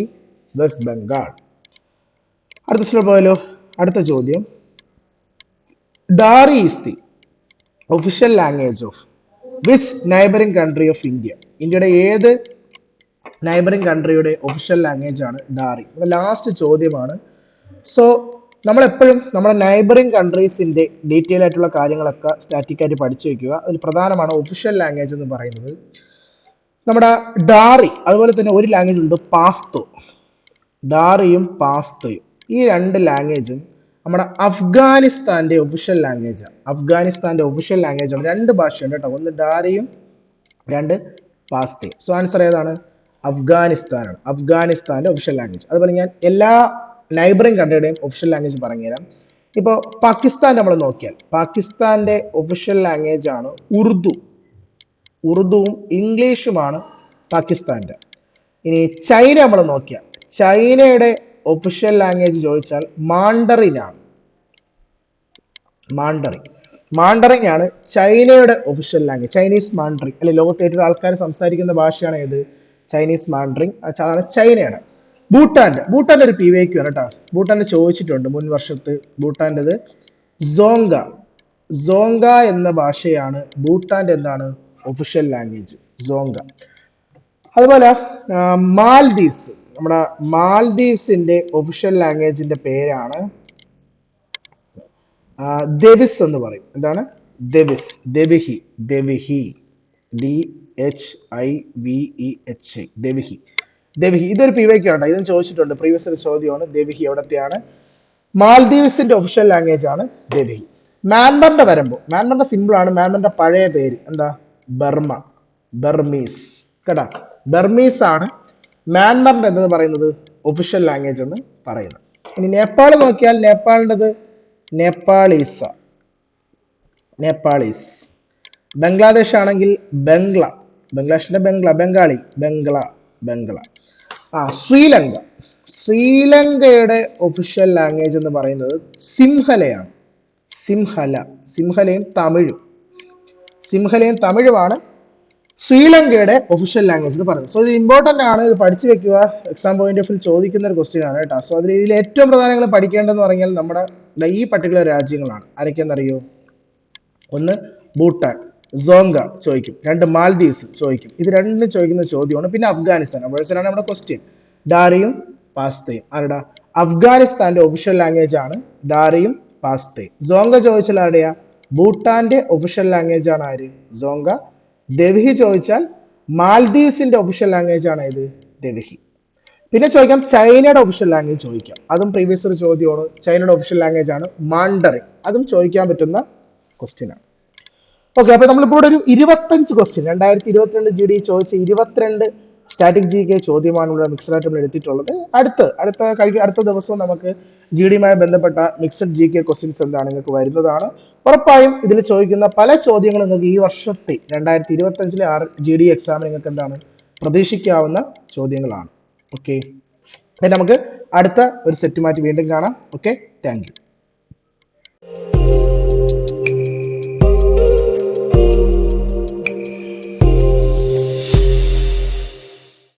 west Bengal. അടുത്ത സ്റ്റെപ്പ് പോയാലോ. അടുത്ത ചോദ്യം, Dari is the official language of which neighbouring country of India? ഇന്ത്യയുടെ ഏത് നൈബറിംഗ് കൺട്രിയുടെ ഒഫീഷ്യൽ ലാംഗ്വേജ് ആണ് ഡാറി? ലാസ്റ്റ് ചോദ്യമാണ്. സോ നമ്മളെപ്പോഴും നമ്മുടെ നൈബറിംഗ് കൺട്രീസിന്റെ ഡീറ്റെയിൽ ആയിട്ടുള്ള കാര്യങ്ങളൊക്കെ സ്റ്റാറ്റിക്കായിട്ട് പഠിച്ചു വെക്കുക. അതിൽ പ്രധാനമാണ് ഒഫീഷ്യൽ ലാംഗ്വേജ് എന്ന് പറയുന്നത്. നമ്മുടെ ഡാറി, അതുപോലെ തന്നെ ഒരു ലാംഗ്വേജ് ഉണ്ട് പാസ്തോ. ഡാറിയും പാസ്തോയും ഈ രണ്ട് ലാംഗ്വേജും നമ്മുടെ അഫ്ഗാനിസ്ഥാന്റെ ഒഫീഷ്യൽ ലാംഗ്വേജാണ്. അഫ്ഗാനിസ്ഥാന്റെ ഒഫീഷ്യൽ ലാംഗ്വേജാണ്. രണ്ട് ഭാഷയുണ്ട് കേട്ടോ, ഒന്ന് ഡാറിയും രണ്ട് പാസ്തോയും. സോ ആൻസർ ഏതാണ്? അഫ്ഗാനിസ്ഥാനാണ്. അഫ്ഗാനിസ്ഥാന്റെ ഒഫീഷ്യൽ ലാംഗ്വേജ്. അതുപോലെ ഞാൻ എല്ലാ നൈബറിംഗ് കൺട്രിയുടെയും ഒഫീഷ്യൽ ലാംഗ്വേജ് പറഞ്ഞുതരാം. ഇപ്പോൾ പാകിസ്ഥാൻ നമ്മൾ നോക്കിയാൽ പാകിസ്ഥാന്റെ ഒഫീഷ്യൽ ലാംഗ്വേജ് ആണ് ഉറുദു. ഉറുദുവും ഇംഗ്ലീഷുമാണ് പാകിസ്ഥാന്റെ. ഇനി ചൈന നമ്മൾ നോക്കിയാൽ ചൈനയുടെ ഒഫീഷ്യൽ ലാംഗ്വേജ് ചോദിച്ചാൽ മാണ്ടറിൻ ആണ്. മാണ്ടറിൻ ആണ് ചൈനയുടെ ഒഫീഷ്യൽ ലാംഗ്വേജ്. ചൈനീസ് മാണ്ടറിൻ അല്ലെ, ലോകത്തെ ഏറ്റവും ആൾക്കാർ സംസാരിക്കുന്ന ഭാഷയാണ് ഏത്? ചൈനീസ് മാണ്ടറിൻ. അതാണ് ചൈനയുടെ. ഭൂട്ടാന്റെ ഒരു PYQ ആണ് കേട്ടോ. ഭൂട്ടാന്റെ ചോദിച്ചിട്ടുണ്ട് മുൻ വർഷത്ത്. ഭൂട്ടാൻ്റെത് സോങ്ക എന്ന ഭാഷയാണ് ഭൂട്ടാന്റെ എന്താണ് ഒഫീഷ്യൽ ലാംഗ്വേജ്, സോങ്ക. അതുപോലെ മാൽദീവ്സ്, നമ്മുടെ മാൽദീവ്സിന്റെ ഒഫീഷ്യൽ ലാംഗ്വേജിന്റെ പേരാണ് ദെവിസ് എന്ന് പറയും. എന്താണ്? ദെവിസ്, ദെവിഹി, DHIVEH, ദെവിഹി. ഇതൊരു PYQ ആണ്, ഇതും ചോദിച്ചിട്ടുണ്ട്, പ്രീവിയസ് ചോദ്യമാണ്. ദെവിഹി എവിടത്തെയാണ്? മാൽദീവ്സിന്റെ ഒഫീഷ്യൽ ലാംഗ്വേജ് ആണ് ദെവിഹി. മ്യാൻമറിന്റെ വരുമ്പോൾ, മ്യാൻമറിന്റെ സിമ്പിൾ ആണ്. മ്യാൻമറിന്റെ പഴയ പേര് എന്താ? ബർമീസ് കേട്ടാ. ബർമീസ് ആണ് മ്യാൻമറിന്റെ എന്തെന്ന് പറയുന്നത് ഒഫീഷ്യൽ ലാംഗ്വേജ് എന്ന് പറയുന്നത്. ഇനി നേപ്പാൾ നോക്കിയാൽ നേപ്പാളിൻ്റെത് നേപ്പാളീസ്. ബംഗ്ലാദേശ് ആണെങ്കിൽ ബംഗ്ലാദേശിന്റെ ബംഗ്ല. ശ്രീലങ്കയുടെ ഒഫീഷ്യൽ ലാംഗ്വേജ് എന്ന് പറയുന്നത് സിംഹലയാണ്. സിംഹലയും തമിഴുമാണ് ശ്രീലങ്കയുടെ ഒഫീഷ്യൽ ലാംഗ്വേജ് എന്ന് പറയുന്നത്. സോ ഇത് ഇമ്പോർട്ടൻ്റ് ആണ്, ഇത് പഠിച്ചു വെക്കുക. എക്സാം പോയിന്റ് ഓഫ് വ്യൂ ചോദിക്കുന്ന ഒരു ക്വസ്റ്റ്യൻ ആണ് കേട്ടോ. സോ ഇതിൽ ഏറ്റവും പ്രധാനങ്ങൾ പഠിക്കേണ്ടതെന്ന് പറഞ്ഞാൽ നമ്മുടെ ഈ പർട്ടിക്കുലർ രാജ്യങ്ങളാണ്. ആരൊക്കെയെന്നറിയോ? ഒന്ന് ഭൂട്ടാൻ, സോങ്ക ചോദിക്കും. രണ്ട് മാൽദീവ്സ് ചോദിക്കും. ഇത് രണ്ടും ചോദിക്കുന്ന ചോദ്യമാണ്. പിന്നെ അഫ്ഗാനിസ്ഥാൻ നമ്മുടെ ക്വസ്റ്റ്യൻ. ഡാറിയും പാസ്തയും. ആരുടെ? അഫ്ഗാനിസ്ഥാന്റെ ഒഫീഷ്യൽ ലാംഗ്വേജ് ആണ് ഡാറിയും പാസ്തയും. സോങ്ക ചോദിച്ചാൽ ആരുടെയാ? ഭൂട്ടാന്റെ ഒഫീഷ്യൽ ലാംഗ്വേജ് ആണ് ആര്? സോങ്ക. ദെവിഹി ചോദിച്ചാൽ മാൽദീവ്സിന്റെ ഒഫീഷ്യൽ ലാംഗ്വേജ് ആണ് ഏത്? ദെവിഹി. പിന്നെ ചോദിക്കാം ചൈനയുടെ ഒഫീഷ്യൽ ലാംഗ്വേജ് ചോദിക്കാം. അതും പ്രീവിയസ് ചോദ്യമാണ്. ചൈനയുടെ ഒഫീഷ്യൽ ലാംഗ്വേജ് ആണ് മാണ്ടറിൻ. അതും ചോദിക്കാൻ പറ്റുന്ന ക്വസ്റ്റ്യൻ ആണ്. ഓക്കെ, അപ്പൊ നമ്മളിപ്പോൾ ഒരു 25 ക്വസ്റ്റ്യൻ 2022 GD ചോദിച്ച 22 സ്റ്റാറ്റിക് GK ചോദ്യമാണ് ഇവിടെ മിക്സഡ് ആയിട്ട് നമ്മൾ എടുത്തിട്ടുള്ളത്. അടുത്ത ദിവസവും നമുക്ക് GDയുമായി ബന്ധപ്പെട്ട മിക്സഡ് GK ക്വസ്റ്റ്യൻസ് എന്താണ് നിങ്ങൾക്ക് വരുന്നതാണ്. ഉറപ്പായും ഇതിൽ ചോദിക്കുന്ന പല ചോദ്യങ്ങളും നിങ്ങൾക്ക് ഈ വർഷത്തെ 2025 GD എക്സാമിന് നിങ്ങൾക്ക് എന്താണ് പ്രതീക്ഷിക്കാവുന്ന ചോദ്യങ്ങളാണ്. ഓക്കെ, നമുക്ക് അടുത്ത ഒരു സെറ്റുമായിട്ട് വീണ്ടും കാണാം. Okay, thank you.